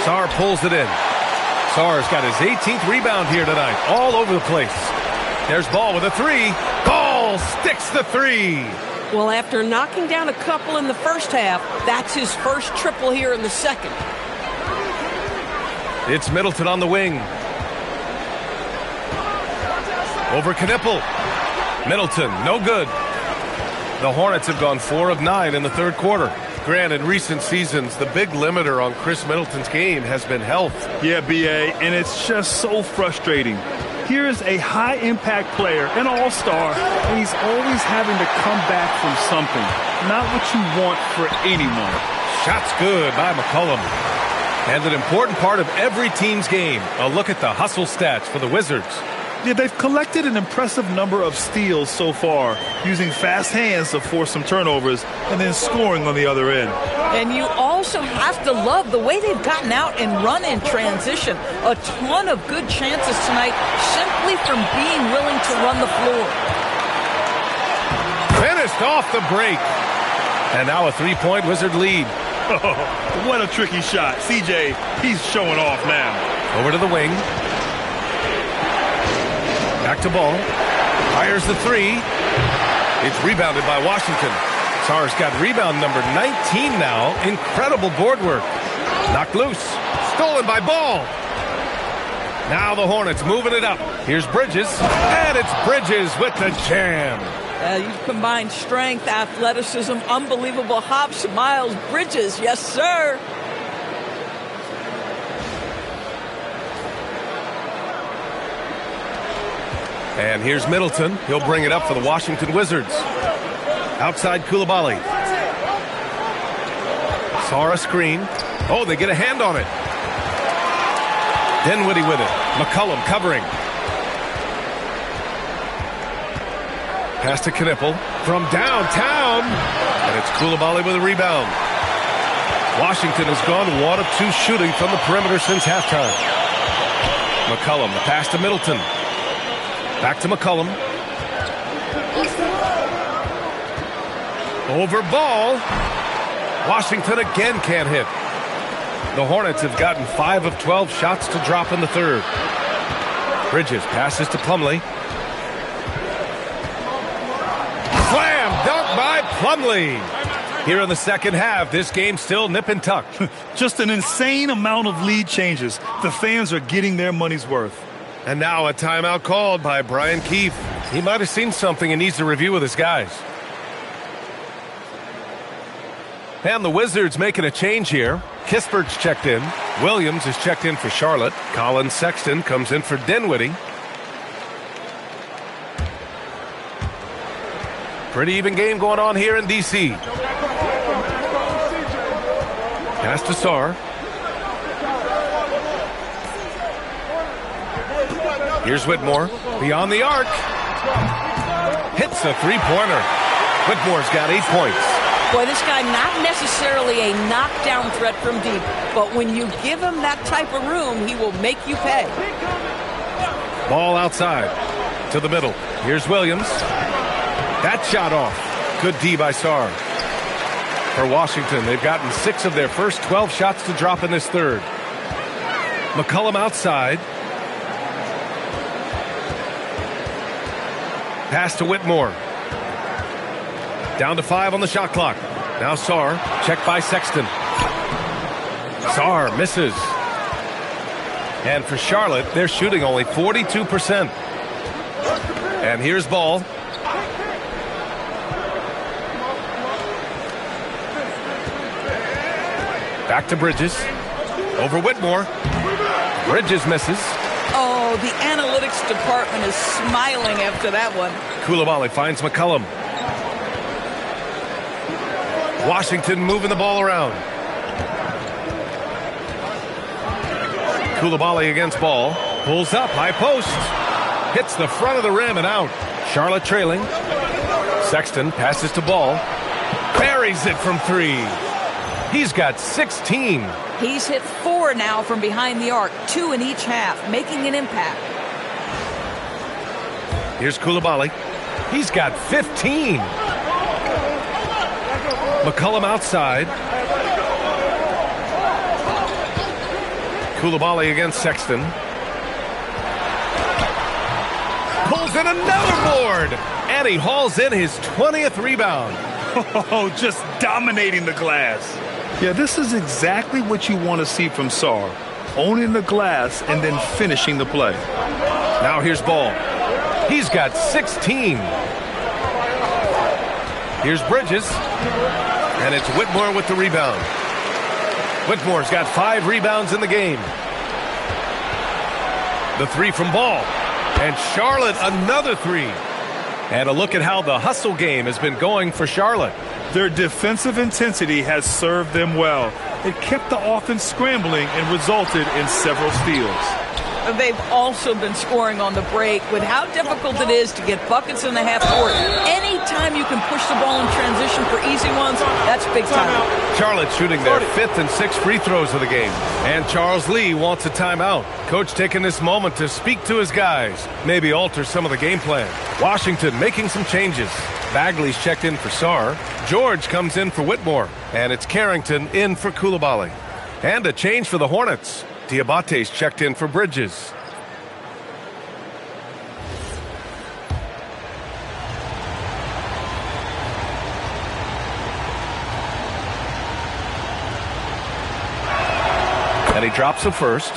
Sarr pulls it in. Sarr's got his 18th rebound here tonight. All over the place. There's Ball with a 3. Ball sticks the 3. Well, after knocking down a couple in the first half, that's his first triple here in the second. It's Middleton on the wing. Over Knipple. Middleton, no good. The Hornets have gone 4 of 9 in the third quarter. Grant, in recent seasons, the big limiter on Chris Middleton's game has been health. Yeah, B.A., and it's just so frustrating. Here's a high-impact player, an all-star, and he's always having to come back from something. Not what you want for anyone. Shot's good by McCollum. And an important part of every team's game, a look at the hustle stats for the Wizards. Yeah, they've collected an impressive number of steals so far, using fast hands to force some turnovers and then scoring on the other end. And you also have to love the way they've gotten out and run in transition. A ton of good chances tonight simply from being willing to run the floor. Finished off the break. And now a 3-point Wizard lead. Oh, what a tricky shot. CJ, he's showing off now. Over to the wing. Back to Ball. Fires the three. It's rebounded by Washington. Sarr's got rebound number 19 now. Incredible board work. Knocked loose. Stolen by Ball. Now the Hornets moving it up. Here's Bridges. And it's Bridges with the jam. You've combined strength, athleticism, unbelievable hops. Miles Bridges, yes, sir. And here's Middleton. He'll bring it up for the Washington Wizards. Outside Coulibaly. Sarr a screen. Oh, they get a hand on it. Dinwiddie with it. McCollum covering. Pass to Knippel from downtown. And it's Coulibaly with a rebound. Washington has gone 1 of 2 shooting from the perimeter since halftime. McCollum, the pass to Middleton. Back to McCollum. Over Ball. Washington again can't hit. The Hornets have gotten 5 of 12 shots to drop in the third. Bridges passes to Plumlee. Slam dunk by Plumlee. Here in the second half, this game still nip and tuck. Just an insane amount of lead changes. The fans are getting their money's worth. And now a timeout called by Brian Keefe. He might have seen something and needs to review with his guys. And the Wizards making a change here. Kispert's checked in. Williams is checked in for Charlotte. Colin Sexton comes in for Dinwiddie. Pretty even game going on here in D.C. Pass to Sarr. Here's Whitmore. Beyond the arc. Hits a three-pointer. Whitmore's got 8 points. Boy, this guy not necessarily a knockdown threat from deep, but when you give him that type of room, he will make you pay. Ball outside to the middle. Here's Williams. That shot off. Good D by Sarr. For Washington, they've gotten 6 of their first 12 shots to drop in this third. McCollum outside. Pass to Whitmore. Down to 5 on the shot clock. Now Sarr, checked by Sexton. Sarr misses. And for Charlotte, they're shooting only 42%. And here's Ball. Back to Bridges. Over Whitmore. Bridges misses. Oh, the analytics department is smiling after that one. Coulibaly finds McCollum. Washington moving the ball around. Coulibaly against Ball. Pulls up, high post. Hits the front of the rim and out. Charlotte trailing. Sexton passes to Ball. Buries it from 3. He's got 16. He's hit 4 now from behind the arc, 2 in each half, making an impact. Here's Coulibaly. He's got 15. McCollum outside. Coulibaly against Sexton. Pulls in another board. And he hauls in his 20th rebound. Oh, just dominating the glass. Yeah, this is exactly what you want to see from Sarr. Owning the glass and then finishing the play. Now here's Ball. He's got 16. Here's Bridges. And it's Whitmore with the rebound. Whitmore's got 5 rebounds in the game. The 3 from Ball. And Charlotte another 3. And a look at how the hustle game has been going for Charlotte. Their defensive intensity has served them well. It kept the offense scrambling and resulted in several steals. They've also been scoring on the break. With how difficult it is to get buckets in the half court, anytime you can push the ball in transition for easy ones, that's big time. Charlotte shooting their 5th and 6th free throws of the game. And Charles Lee wants a timeout. Coach taking this moment to speak to his guys, maybe alter some of the game plan. Washington making some changes. Bagley's checked in for Sarr. George comes in for Whitmore. And it's Carrington in for Coulibaly. And a change for the Hornets. Diabate's checked in for Bridges. And he drops the first.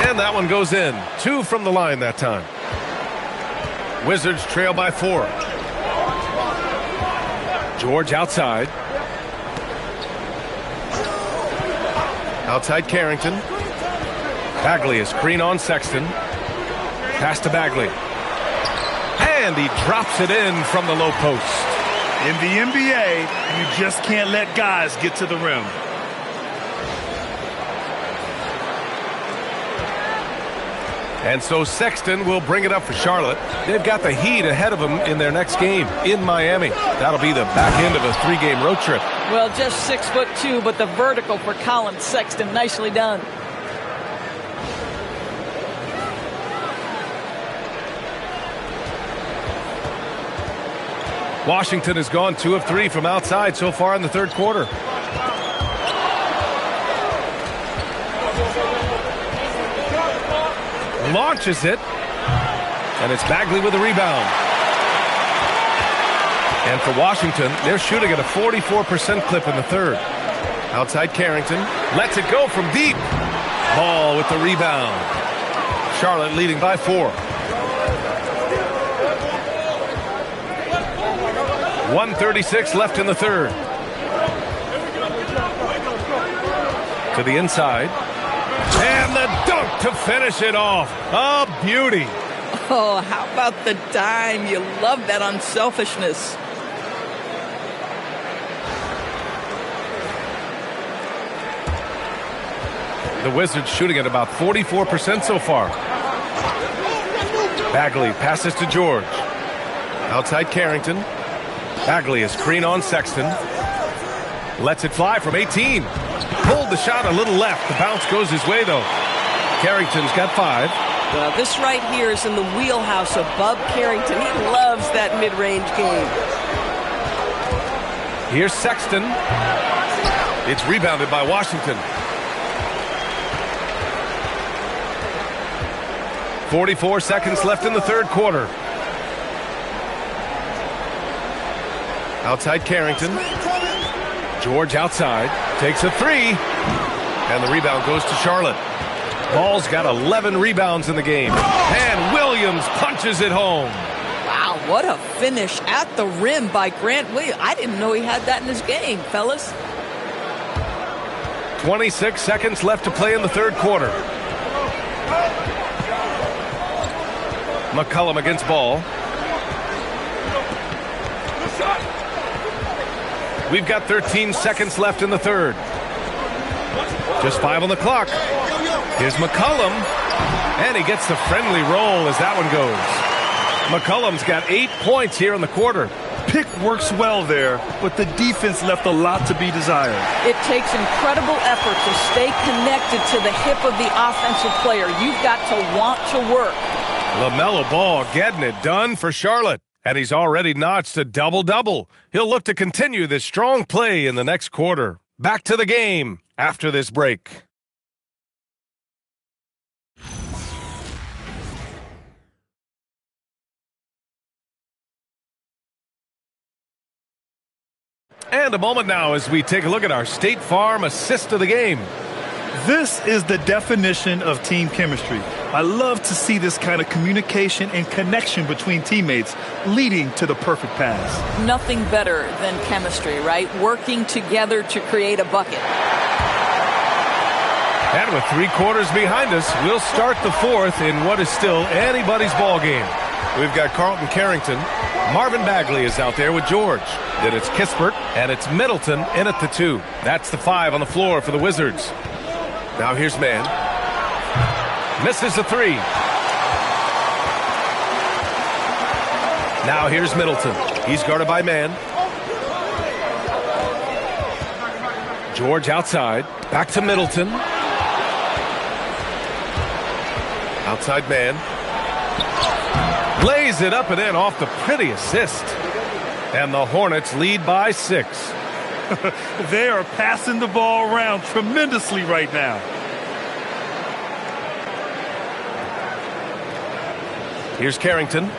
And that one goes in. 2 from the line that time. Wizards trail by 4. George outside. Outside Carrington. Bagley is screen on Sexton. Pass to Bagley. And he drops it in from the low post. In the NBA, you just can't let guys get to the rim. And so Sexton will bring it up for Charlotte. They've got the Heat ahead of them in their next game in Miami. That'll be the back end of a 3-game road trip. Well, just 6'2", but the vertical for Colin Sexton. Nicely done. Washington has gone 2 of 3 from outside so far in the third quarter. Launches it, and it's Bagley with a rebound. And for Washington, they're shooting at a 44% clip in the third. Outside Carrington, lets it go from deep. Ball with the rebound. Charlotte leading by 4. 1:36 left in the third. To the inside. And the dunk to finish it off. A beauty. Oh, how about the dime? You love that unselfishness. The Wizards shooting at about 44% so far. Bagley passes to George. Outside Carrington. Bagley is screen on Sexton. Lets it fly from 18. Pulled the shot a little left. The bounce goes his way, though. Carrington's got 5. Well, this right here is in the wheelhouse of Bub Carrington. He loves that mid-range game. Here's Sexton. It's rebounded by Washington. 44 seconds left in the third quarter. Outside Carrington. George outside. Takes a 3. And the rebound goes to Charlotte. Ball's got 11 rebounds in the game. And Williams punches it home. Wow, what a finish at the rim by Grant Williams. I didn't know he had that in his game, fellas. 26 seconds left to play in the third quarter. McCollum against ball. We've got 13 seconds left in the third. Just 5 on the clock. Here's McCollum. And he gets the friendly roll as that one goes. McCollum's got 8 points here in the quarter. Pick works well there, but the defense left a lot to be desired. It takes incredible effort to stay connected to the hip of the offensive player. You've got to want to work. LaMelo Ball getting it done for Charlotte. And he's already notched a double-double. He'll look to continue this strong play in the next quarter. Back to the game after this break. And a moment now as we take a look at our State Farm assist of the game. This is the definition of team chemistry. I love to see this kind of communication and connection between teammates leading to the perfect pass. Nothing better than chemistry, right? Working together to create a bucket. And with 3 quarters behind us, we'll start the fourth in what is still anybody's ball game. We've got Carlton Carrington. Marvin Bagley is out there with George. Then it's Kispert, and it's Middleton in at the 2. That's the 5 on the floor for the Wizards. Now here's Mann. Misses the 3. Now here's Middleton. He's guarded by Mann. George outside. Back to Middleton. Outside Mann. Lays it up and in off the pretty assist. And the Hornets lead by 6. They are passing the ball around tremendously right now. Here's Carrington.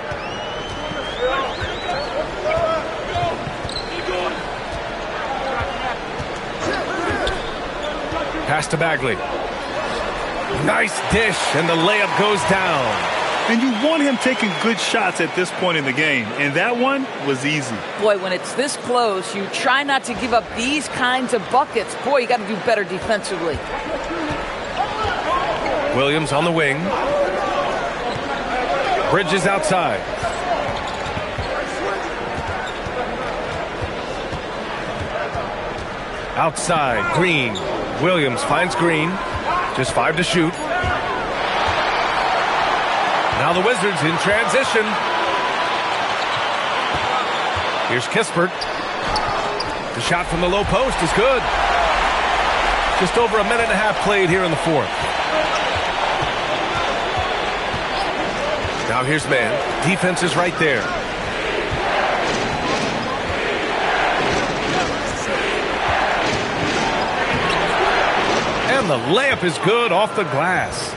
Pass to Bagley. Nice dish, and the layup goes down. And you want him taking good shots at this point in the game, and that one was easy. Boy, when it's this close, you try not to give up these kinds of buckets. Boy, you got to do better defensively. Williams on the wing. Bridges outside. Outside, Green. Williams finds Green. Just 5 to shoot. Now the Wizards in transition. Here's Kispert. The shot from the low post is good. Just over a minute and a half played here in the 4th. Now here's Mann. Defense is right there. And the layup is good off the glass.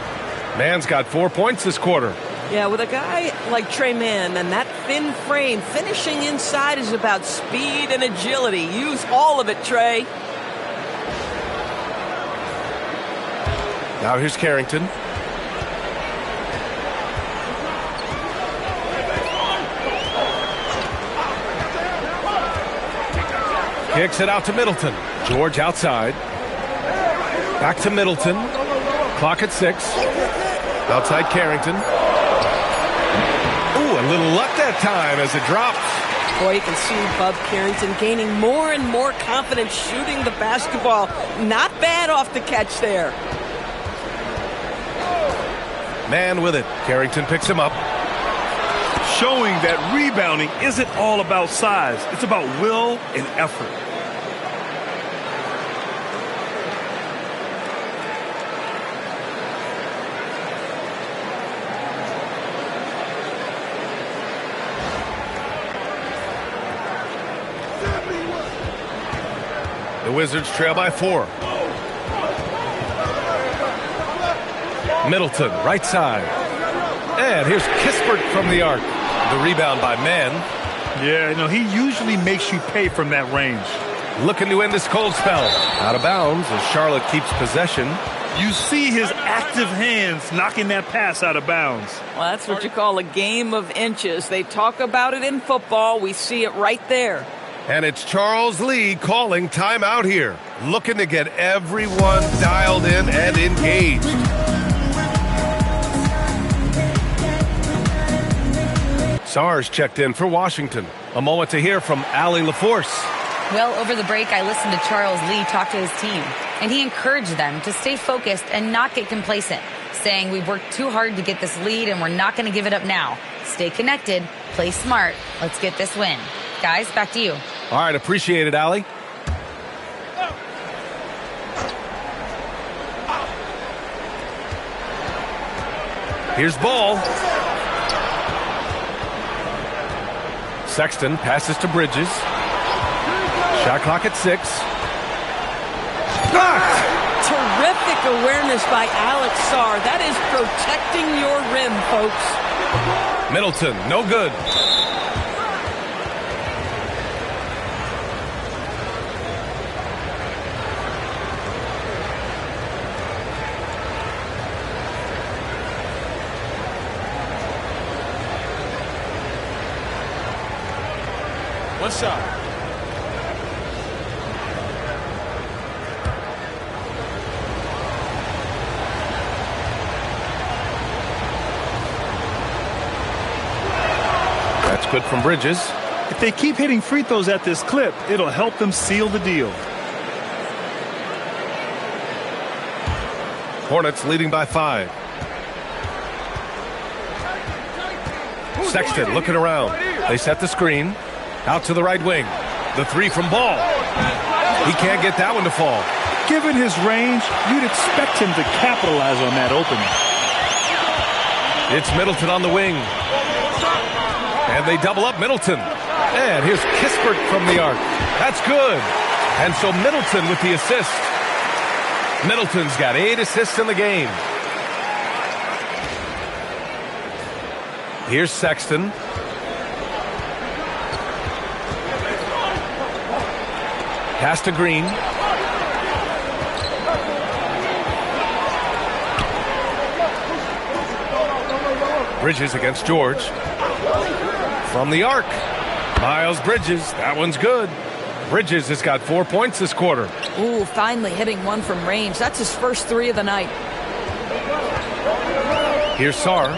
Mann's got 4 points this quarter. Yeah, with a guy like Trey Mann and that thin frame, finishing inside is about speed and agility. Use all of it, Trey. Now here's Carrington. Kicks it out to Middleton. George outside. Back to Middleton. Clock at 6. Outside Carrington. Ooh, a little luck that time as it drops. Boy, you can see Bub Carrington gaining more and more confidence shooting the basketball. Not bad off the catch there. Mann with it. Carrington picks him up. Showing that rebounding isn't all about size. It's about will and effort. The Wizards trail by 4. Middleton, right side. And here's Kispert from the arc. The rebound by Mann. Yeah, you know, he usually makes you pay from that range. Looking to end this cold spell. Out of bounds as Charlotte keeps possession. You see his active hands knocking that pass out of bounds. Well, that's what you call a game of inches. They talk about it in football. We see it right there. And it's Charles Lee calling timeout here. Looking to get everyone dialed in and engaged. Sars checked in for Washington. A moment to hear from Allie LaForce. Well, over the break, I listened to Charles Lee talk to his team, and he encouraged them to stay focused and not get complacent, saying we've worked too hard to get this lead and we're not going to give it up now. Stay connected, play smart, let's get this win. Guys, back to you. All right, appreciate it, Allie. Here's Ball. Sexton passes to Bridges. Shot clock at 6. Blocked! Terrific awareness by Alex Sarr. That is protecting your rim, folks. Middleton, no good. One shot. Good from Bridges. If they keep hitting free throws at this clip, it'll help them seal the deal. Hornets leading by 5. Sexton looking around. They set the screen. Out to the right wing. The three from Ball. He can't get that one to fall. Given his range, you'd expect him to capitalize on that opening. It's Middleton on the wing. And they double up Middleton. And here's Kispert from the arc. That's good. And so Middleton with the assist. Middleton's got 8 assists in the game. Here's Sexton. Pass to Green. Bridges against George. From the arc. Miles Bridges. That one's good. Bridges has got 4 points this quarter. Ooh, finally hitting one from range. That's his first 3 of the night. Here's Sarr.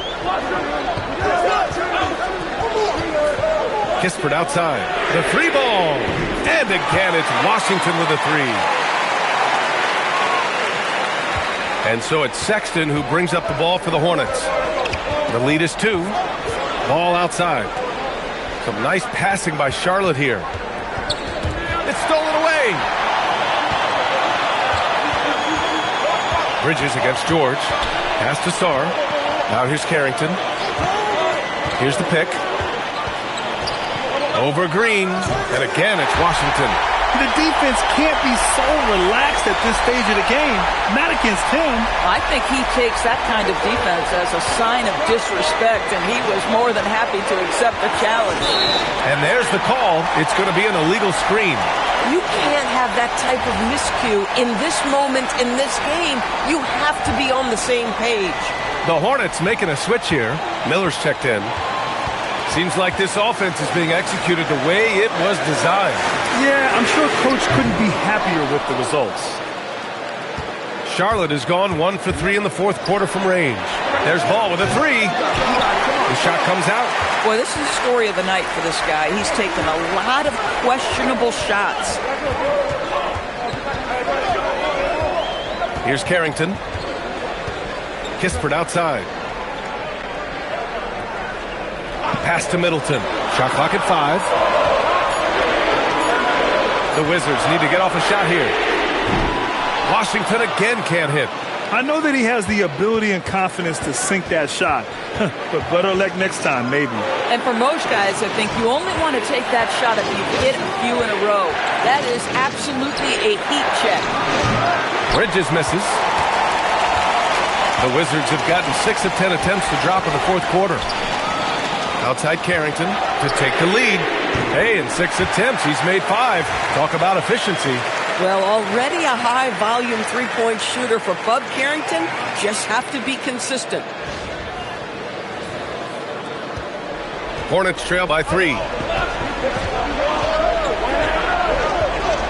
Kispert outside. The 3 ball. And again, it's Washington with a 3. And so it's Sexton who brings up the ball for the Hornets. The lead is 2. Ball outside. Some nice passing by Charlotte here. It's stolen away. Bridges against George. Pass to Sarr. Now here's Carrington. Here's the pick. Over Green. And again, it's Washington. The defense can't be so relaxed at this stage of the game. Not against him. I think he takes that kind of defense as a sign of disrespect, and he was more than happy to accept the challenge. And there's the call. It's going to be an illegal screen. You can't have that type of miscue in this moment in this game. You have to be on the same page. The Hornets making a switch here. Miller's checked in. Seems like this offense is being executed the way it was designed. Yeah, I'm sure Coach couldn't be happier with the results. Charlotte has gone 1 for 3 in the fourth quarter from range. There's Ball with a 3. The shot comes out. Boy, this is the story of the night for this guy. He's taken a lot of questionable shots. Here's Carrington. Kispert outside. Pass to Middleton. Shot clock at 5. The Wizards need to get off a shot here. Washington again can't hit. I know that he has the ability and confidence to sink that shot. But better luck next time, maybe. And for most guys, I think you only want to take that shot if you hit a few in a row. That is absolutely a heat check. Bridges misses. The Wizards have gotten 6 of 10 attempts to drop in the fourth quarter. Outside Carrington to take the lead. Hey, in 6 attempts, he's made 5. Talk about efficiency. Well, already a high-volume three-point shooter for Bub Carrington. Just have to be consistent. Hornets trail by 3.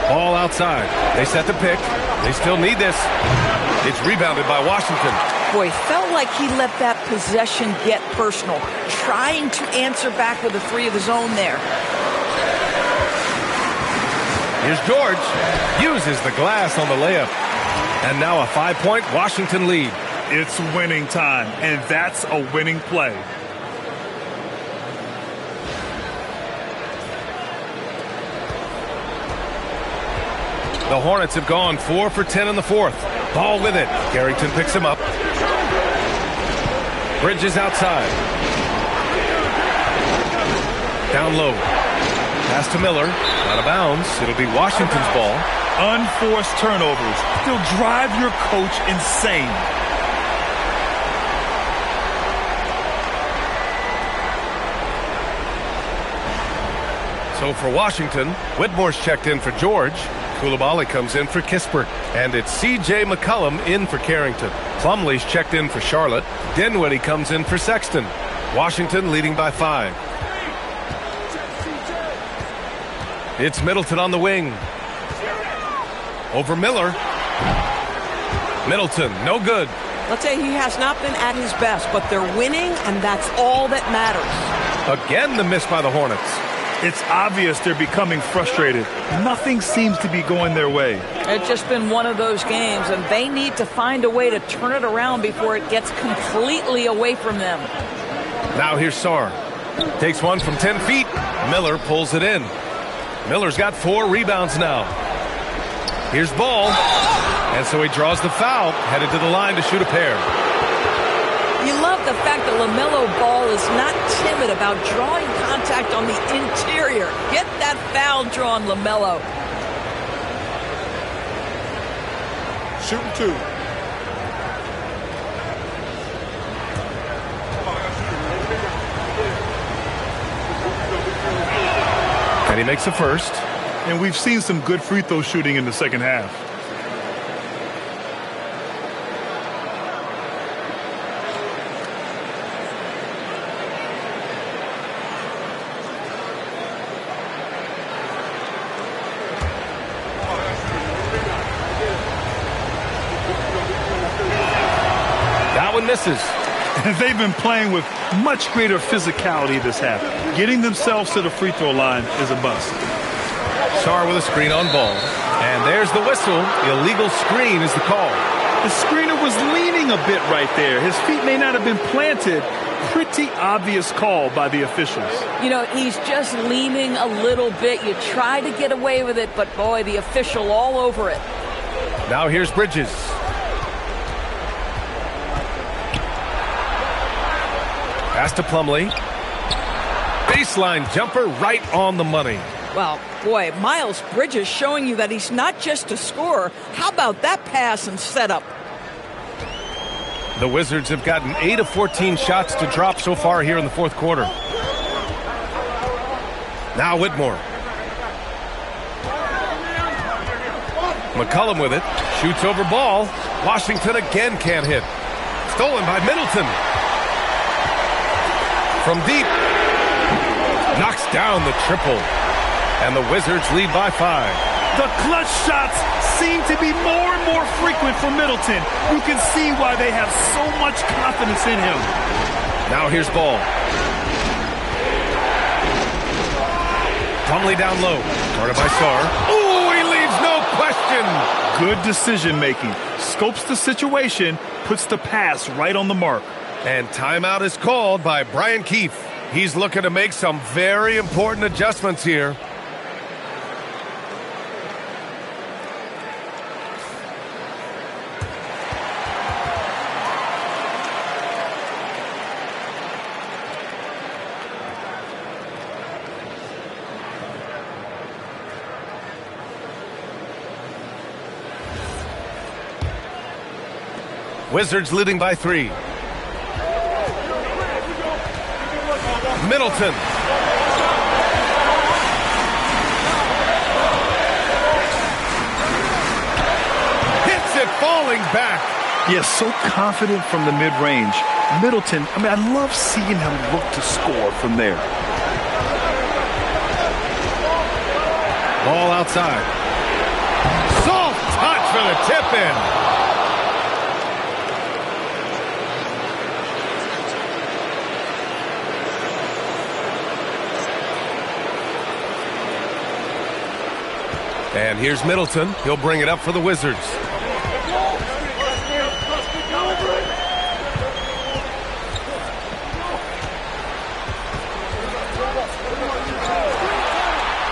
Ball outside. They set the pick. They still need this. It's rebounded by Washington. Boy, felt like he let that possession get personal, trying to answer back with a 3 of his own there. Here's George. Uses the glass on the layup. And now a 5-point Washington lead. It's winning time, and that's a winning play. The Hornets have gone 4 for 10 in the fourth. Ball with it. Carrington picks him up. Bridges outside. Down low. Pass to Miller. Out of bounds. It'll be Washington's ball. Unforced turnovers. They'll drive your coach insane. So for Washington, Whitmore's checked in for George. Coulibaly comes in for Kispert. And it's C.J. McCollum in for Carrington. Plumlee's checked in for Charlotte. Dinwiddie comes in for Sexton. Washington leading by 5. It's Middleton on the wing. Over Miller. Middleton, no good. Let's say he has not been at his best, but they're winning, and that's all that matters. Again, the miss by the Hornets. It's obvious they're becoming frustrated. Nothing seems to be going their way. It's just been one of those games, and they need to find a way to turn it around before it gets completely away from them. Now here's Sarr. Takes one from 10 feet. Miller pulls it in. Miller's got 4 rebounds now. Here's Ball. And so he draws the foul, headed to the line to shoot a pair. You love the fact that LaMelo Ball is not timid about drawing contact on the interior. Get that foul drawn, LaMelo. Shooting 2. And he makes the first. And we've seen some good free throw shooting in the second half. That one misses. And they've been playing with much greater physicality this half. Getting themselves to the free throw line is a bust. Sarr with a screen on Ball. And there's the whistle. Illegal screen is the call. The screener was leaning a bit right there. His feet may not have been planted. Pretty obvious call by the officials. You know, he's just leaning a little bit. You try to get away with it, but boy, the official all over it. Now here's Bridges. Pass to Plumlee. Baseline jumper right on the money. Well, boy, Miles Bridges showing you that he's not just a scorer. How about that pass and setup? The Wizards have gotten 8 of 14 shots to drop so far here in the fourth quarter. Now Whitmore. McCollum with it. Shoots over Ball. Washington again can't hit. Stolen by Middleton. From deep. Knocks down the triple. And the Wizards lead by 5. The clutch shots seem to be more and more frequent for Middleton. You can see why they have so much confidence in him. Now here's Ball. Plumlee down low. Guarded by Sarr. Ooh, he leaves no question. Good decision making. Scopes the situation, puts the pass right on the mark. And timeout is called by Brian Keefe. He's looking to make some very important adjustments here. Wizards leading by 3. Middleton. Hits it falling back. Yes, so confident from the mid-range. Middleton, I love seeing him look to score from there. Ball outside. Soft touch for the tip-in. And here's Middleton. He'll bring it up for the Wizards.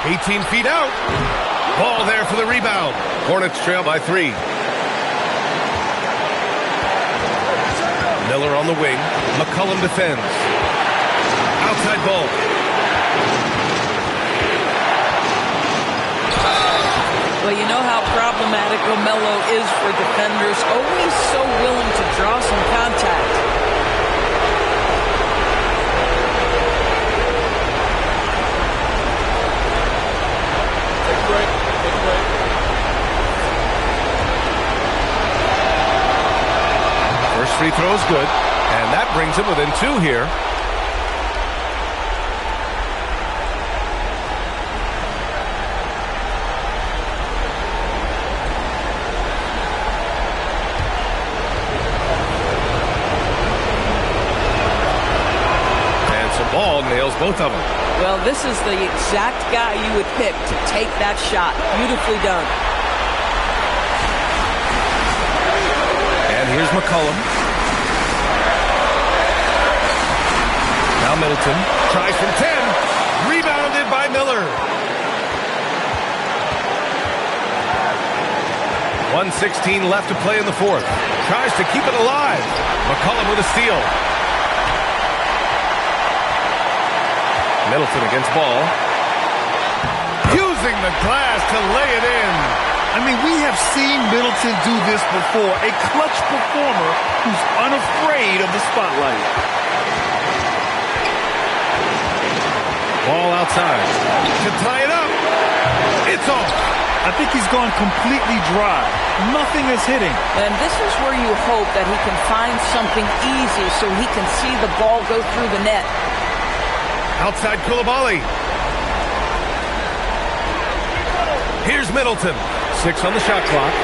"18 feet out. Ball there for the rebound. Hornets trail by 3. Miller on the wing. McCollum defends. Outside Ball. Well, you know how problematic LaMelo is for defenders. Always so willing to draw some contact. Take a break. Take a break. First free throw is good. And that brings him within 2 here. Ball nails nails both of them. Well, this is the exact guy you would pick to take that shot. Beautifully done. And here's McCollum. Now Middleton tries from 10. Rebounded by Miller. 1:16 left to play in the fourth. Tries to keep it alive. McCollum with a steal. Middleton against ball. Using the glass to lay it in. I mean, we have seen Middleton do this before. A clutch performer who's unafraid of the spotlight. Ball outside. To tie it up. It's off. I think he's gone completely dry. Nothing is hitting. And this is where you hope that he can find something easy so he can see the ball go through the net. Outside Koulibaly. Here's Middleton. 6 on the shot clock.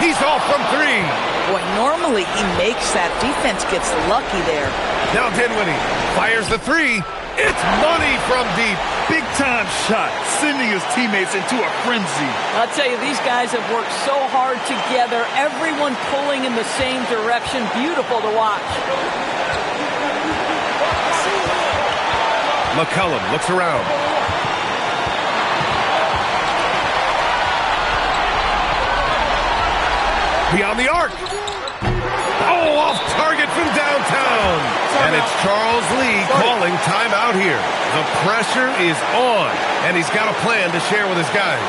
He's off from 3. Boy, normally he makes that. Defense gets lucky there. Now Dinwiddie fires the 3. It's money from deep. Big time shot, sending his teammates into a frenzy. I'll tell you, these guys have worked so hard together. Everyone pulling in the same direction. Beautiful to watch. McCollum looks around. Beyond the arc. Oh, off target from downtown. And it's Charles Lee calling timeout here. The pressure is on, and he's got a plan to share with his guys.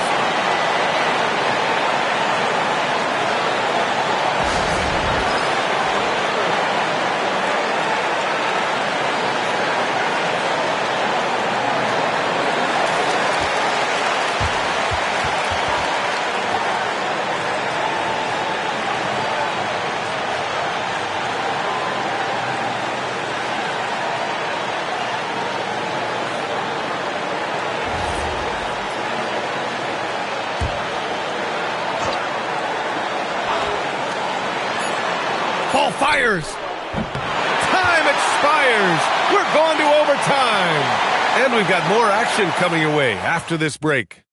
Ball fires. Time expires. We're going to overtime. And we've got more action coming your way after this break.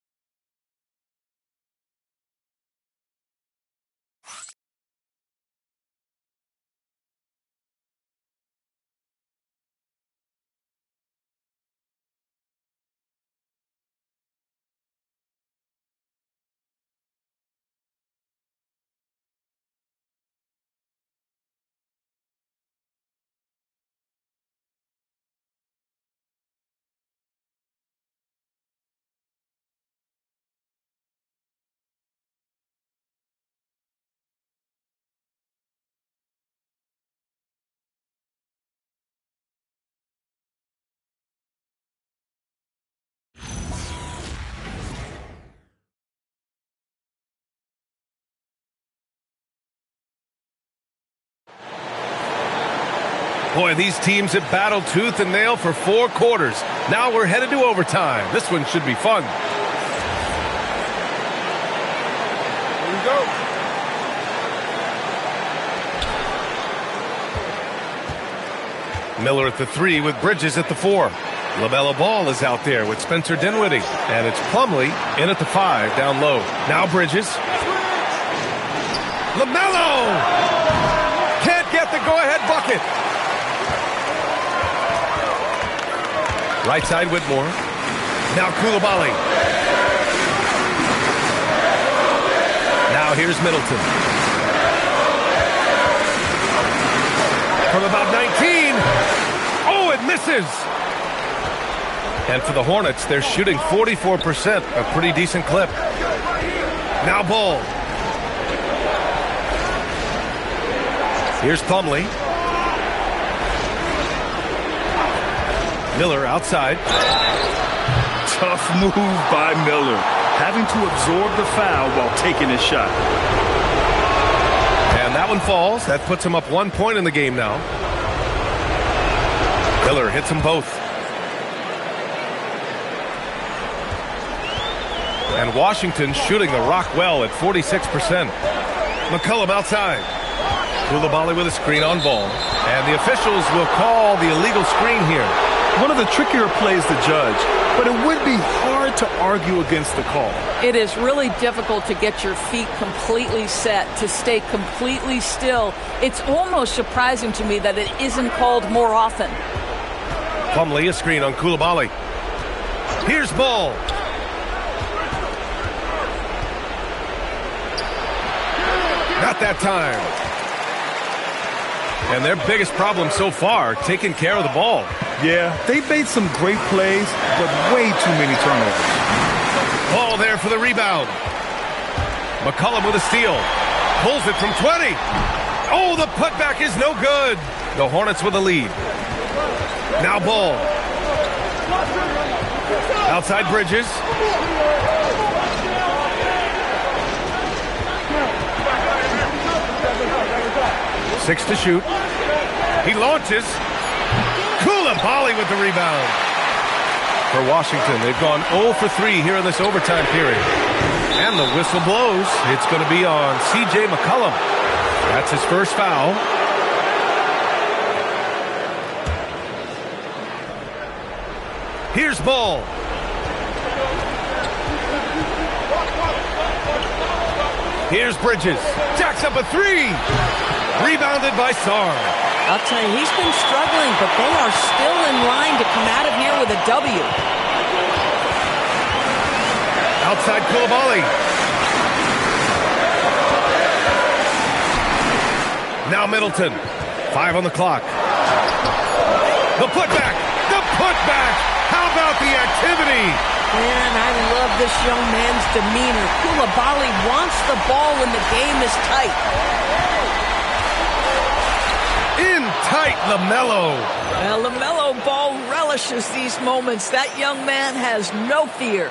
Boy, these teams have battled tooth and nail for 4 quarters. Now we're headed to overtime. This one should be fun. Here we go. Miller at the 3 with Bridges at the 4. LaMelo Ball is out there with Spencer Dinwiddie. And it's Plumlee in at the 5 down low. Now Bridges. LaMelo! Can't get the go-ahead bucket. Right side Whitmore. Now Koulibaly. Now here's Middleton. From about 19. Oh, it misses. And for the Hornets, they're shooting 44%, a pretty decent clip. Now Ball. Here's Plumlee. Miller outside. Tough move by Miller, having to absorb the foul while taking his shot. And that one falls. That puts him up 1 point in the game now. Miller hits them both. And Washington shooting the rock well at 46%. McCollum outside. Koulibaly with a screen on ball. And the officials will call the illegal screen here. one of the trickier plays to judge, but it would be hard to argue against the call. It is really difficult to get your feet completely set, to stay completely still. It's almost surprising to me that it isn't called more often. Plumlee, a screen on Koulibaly. Here's ball. Not that time. And their biggest problem so far, taking care of the ball. Yeah, they've made some great plays, but way too many turnovers. Ball there for the rebound. McCollum with a steal. Pulls it from 20. Oh, the putback is no good. The Hornets with a lead. Now ball. Outside Bridges. Six to shoot. He launches. Koulibaly with the rebound. For Washington, they've gone 0 for 3 here in this overtime period. And the whistle blows. It's going to be on C.J. McCollum. That's his first foul. Here's ball. Here's Bridges. Jacks up a three. Rebounded by Sarr. I'll tell you, he's been struggling, but they are still in line to come out of here with a W. Outside Koulibaly. Now Middleton. 5 on the clock. The putback. The putback. How about the activity? Man, I love this young man's demeanor. Koulibaly wants the ball when the game is tight. In tight, LaMelo. Well, LaMelo Ball relishes these moments. That young man has no fear.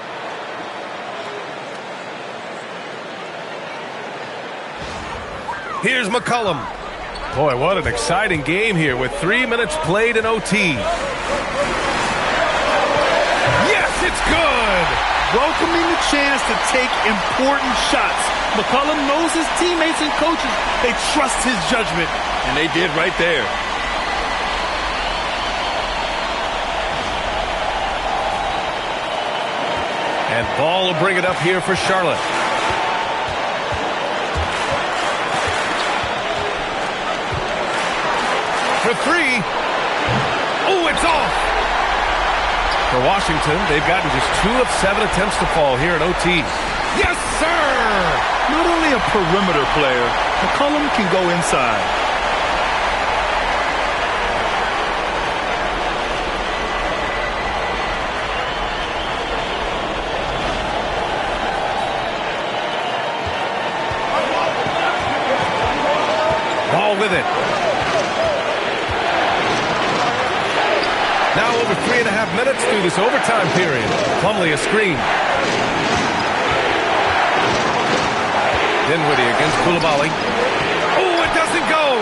Here's McCollum. Boy, what an exciting game here with 3 minutes played in OT. Yes, it's good. Welcoming the chance to take important shots. McCollum knows his teammates and coaches. They trust his judgment, and they did right there. And Ball will bring it up here for Charlotte. For three. Oh, it's off. For Washington, they've gotten just 2 of 7 attempts to fall here in OT. Yes, sir! Not only a perimeter player, McCollum can go inside. Ball with it. Now over 3.5 minutes through this overtime period. Plumlee a screen. Dinwiddie against Koulibaly. Oh, it doesn't go!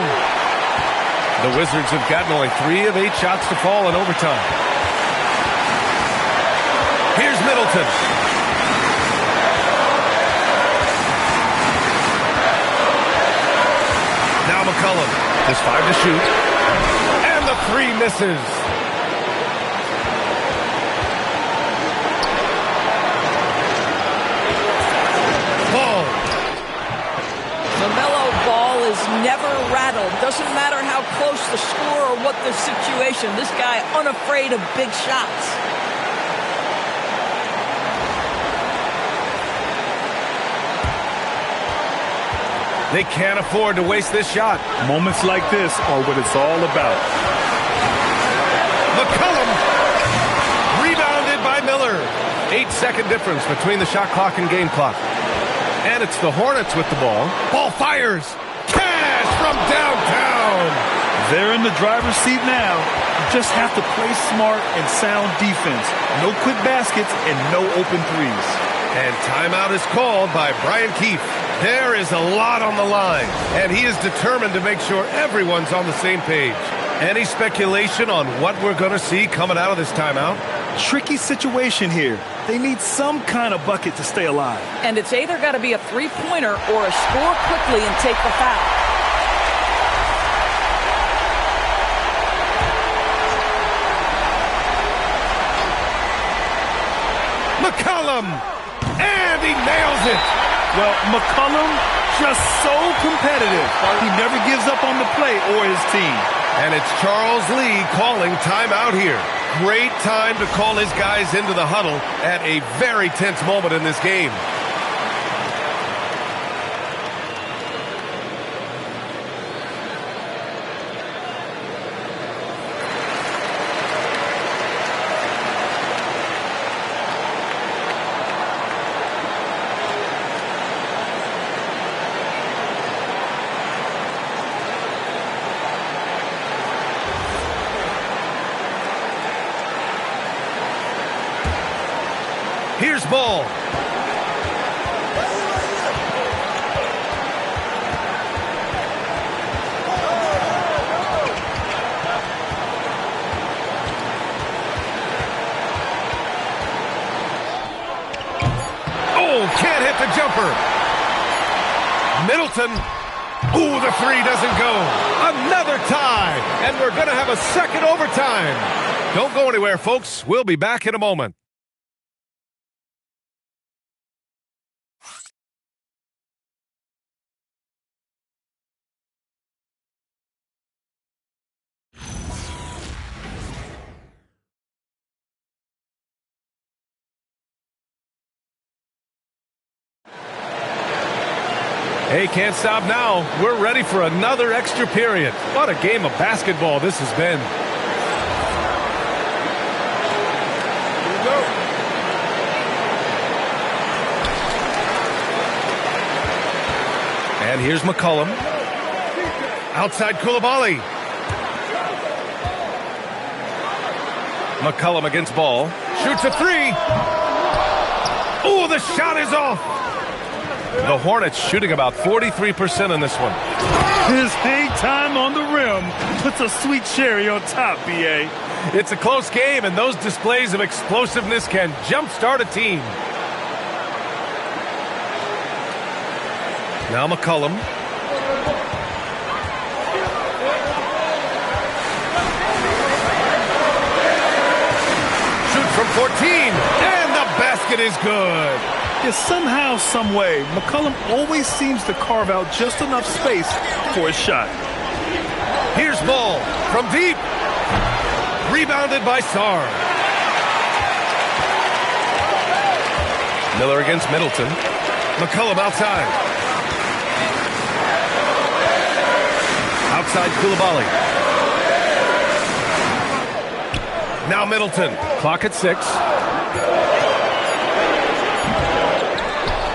The Wizards have gotten only 3 of 8 shots to fall in overtime. Here's Middleton. Now McCollum. Just 5 to shoot. And the 3 misses. LaMelo Ball is never rattled. Doesn't matter how close the score or what the situation. This guy unafraid of big shots. They can't afford to waste this shot. Moments like this are what it's all about. McCollum rebounded by Miller. 8-second difference between the shot clock and game clock. And it's the Hornets with the ball. Ball fires. Cash from downtown. They're in the driver's seat now. You just have to play smart and sound defense. No quick baskets and no open threes. And timeout is called by Brian Keefe. There is a lot on the line, and he is determined to make sure everyone's on the same page. Any speculation on what we're going to see coming out of this timeout? Tricky situation here. They need some kind of bucket to stay alive. And it's either got to be a three-pointer or a score quickly and take the foul. McCollum! And he nails it! Well, McCollum, just so competitive. He never gives up on the play or his team. And it's Charles Lee calling timeout here. Great time to call his guys into the huddle at a very tense moment in this game. Here's ball. Oh, can't hit the jumper. Middleton. Ooh, the three doesn't go. Another tie. And we're going to have a second overtime. Don't go anywhere, folks. We'll be back in a moment. Hey, can't stop now. We're ready for another extra period. What a game of basketball this has been. Here we go. And here's McCollum. Outside Coulibaly. McCollum against ball. Shoots a three. Oh, the shot is off. The Hornets shooting about 43% in this one. His hang time on the rim puts a sweet cherry on top, B.A. It's a close game, and those displays of explosiveness can jumpstart a team. Now McCollum. Shoots from 14, and the basket is good. Yeah, somehow, some way, McCollum always seems to carve out just enough space for his shot. Here's ball from deep. Rebounded by Sarr. Miller against Middleton. McCollum outside. Outside Coulibaly. Now Middleton. Clock at 6.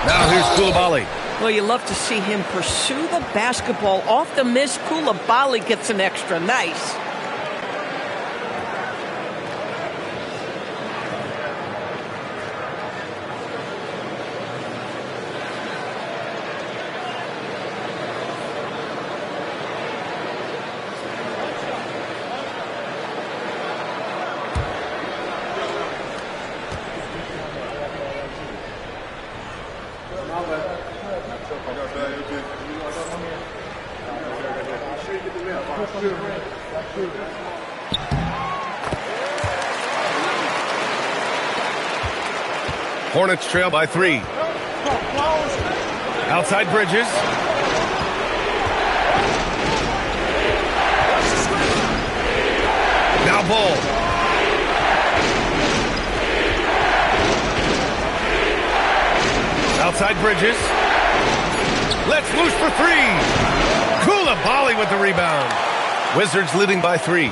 Now here's Coulibaly. Well, you love to see him pursue the basketball. Off the miss, Coulibaly gets an extra. Nice. Hornets trail by 3. Outside Bridges. Now Ball. Outside Bridges. Let's loose for 3. Coulibaly with the rebound. Wizards leading by 3.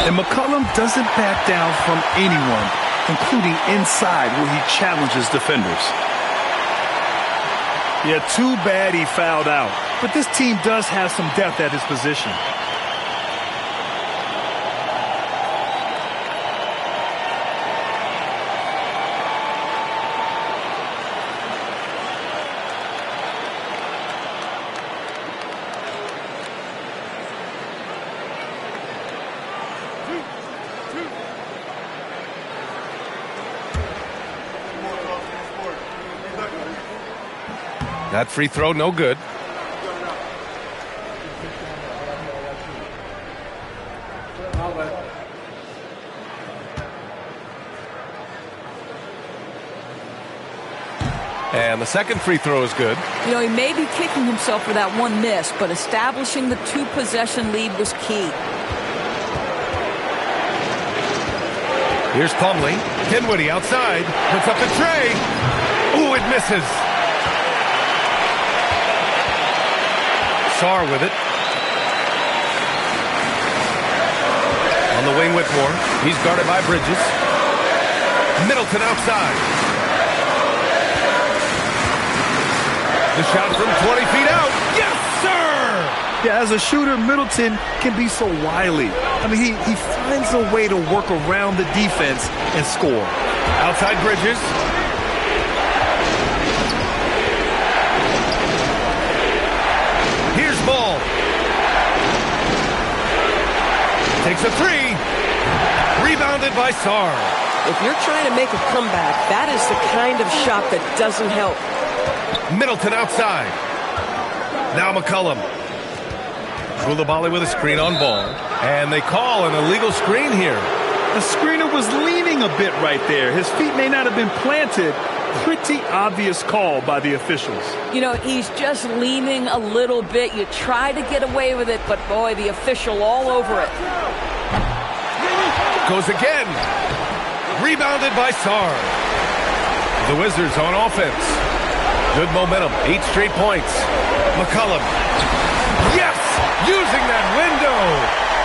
And McCollum doesn't back down from anyone, including inside where he challenges defenders. Yeah, too bad he fouled out. But this team does have some depth at his position. That free throw, no good. And the second free throw is good. You know, he may be kicking himself for that one miss, but establishing the two-possession lead was key. Here's Plumlee. Dinwiddie outside. Puts up the tray. Ooh, it misses. Sarr with it. On the wing, Whitmore. He's guarded by Bridges. Middleton outside. The shot from 20 feet out. Yes, sir! Yeah, as a shooter, Middleton can be so wily. I mean, he finds a way to work around the defense and score. Outside Bridges. Here's Ball. Takes a three. Rebounded by Sarr. If you're trying to make a comeback, that is the kind of shot that doesn't help. Middleton outside. Now McCollum. Coulibaly with a screen on Ball. And they call an illegal screen here. The screener was leaning a bit right there. His feet may not have been planted. Pretty obvious call by the officials. You know, he's just leaning a little bit. You try to get away with it, but boy, the official all over it. Goes again. Rebounded by Sarr. The Wizards on offense. Good momentum. 8 straight points. McCollum. Yes! Using that window.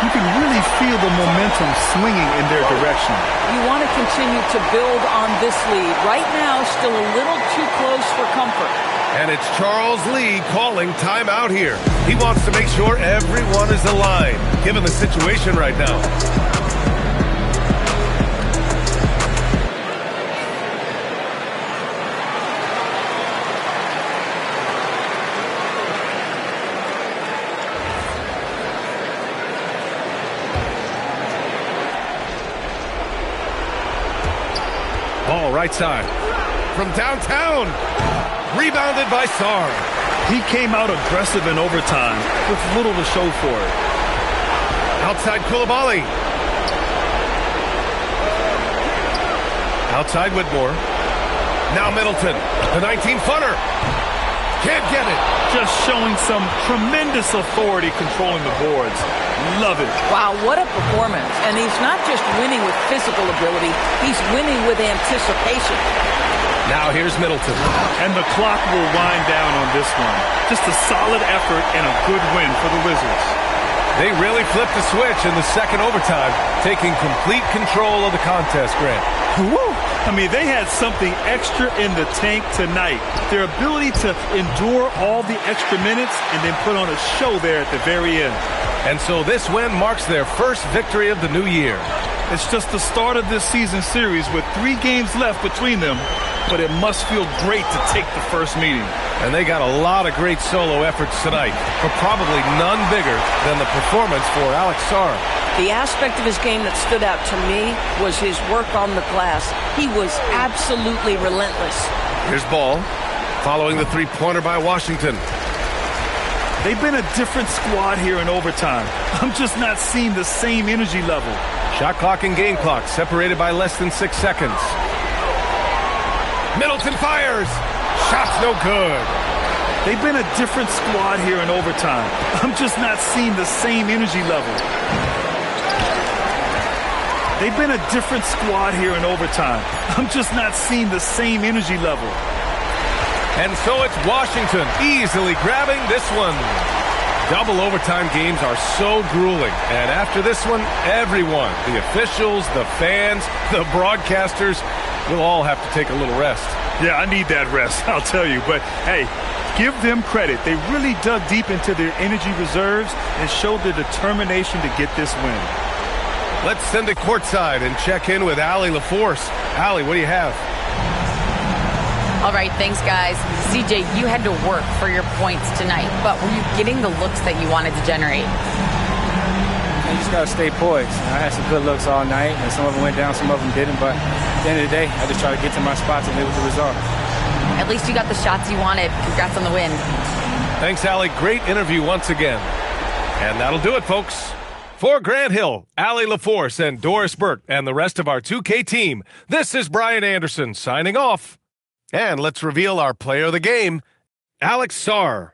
You can really feel the momentum swinging in their direction. You want to continue to build on this lead. Right now, still a little too close for comfort. And it's Charles Lee calling timeout here. He wants to make sure everyone is aligned, given the situation right now. Ball right side. From downtown. Rebounded by Sarr. He came out aggressive in overtime with little to show for it. Outside Coulibaly. Outside Whitmore. Now Middleton. The 19-footer. Can't get it. Just showing some tremendous authority controlling the boards. Love it. Wow, what a performance. And he's not just winning with physical ability, he's winning with anticipation. Now here's Middleton. And the clock will wind down on this one. Just a solid effort and a good win for the Wizards. They really flipped the switch in the second overtime, taking complete control of the contest, Grant. Woo! I mean, they had something extra in the tank tonight. Their ability to endure all the extra minutes and then put on a show there at the very end. And so this win marks their first victory of the new year. It's just the start of this season series with 3 games left between them, but it must feel great to take the first meeting. And they got a lot of great solo efforts tonight, but probably none bigger than the performance for Alex Sarr. The aspect of his game that stood out to me was his work on the glass. He was absolutely relentless. Here's Ball, following the three-pointer by Washington. They've been a different squad here in overtime. I'm just not seeing the same energy level. Shot clock and game clock separated by less than 6 seconds. Middleton fires. Shot's no good. They've been a different squad here in overtime. I'm just not seeing the same energy level. They've been a different squad here in overtime. I'm just not seeing the same energy level. And so it's Washington easily grabbing this one. Double overtime games are so grueling. And after this one, everyone, the officials, the fans, the broadcasters, will all have to take a little rest. Yeah, I need that rest, I'll tell you. But, hey, give them credit. They really dug deep into their energy reserves and showed the determination to get this win. Let's send it courtside and check in with Allie LaForce. Allie, what do you have? All right, thanks, guys. CJ, you had to work for your points tonight, but were you getting the looks that you wanted to generate? You just got to stay poised. I had some good looks all night, and some of them went down, some of them didn't, but at the end of the day, I just try to get to my spots and live with the result. At least you got the shots you wanted. Congrats on the win. Thanks, Allie. Great interview once again. And that'll do it, folks. For Grant Hill, Allie LaForce, and Doris Burke, and the rest of our 2K team, this is Brian Anderson signing off. And let's reveal our player of the game, Alex Sarr.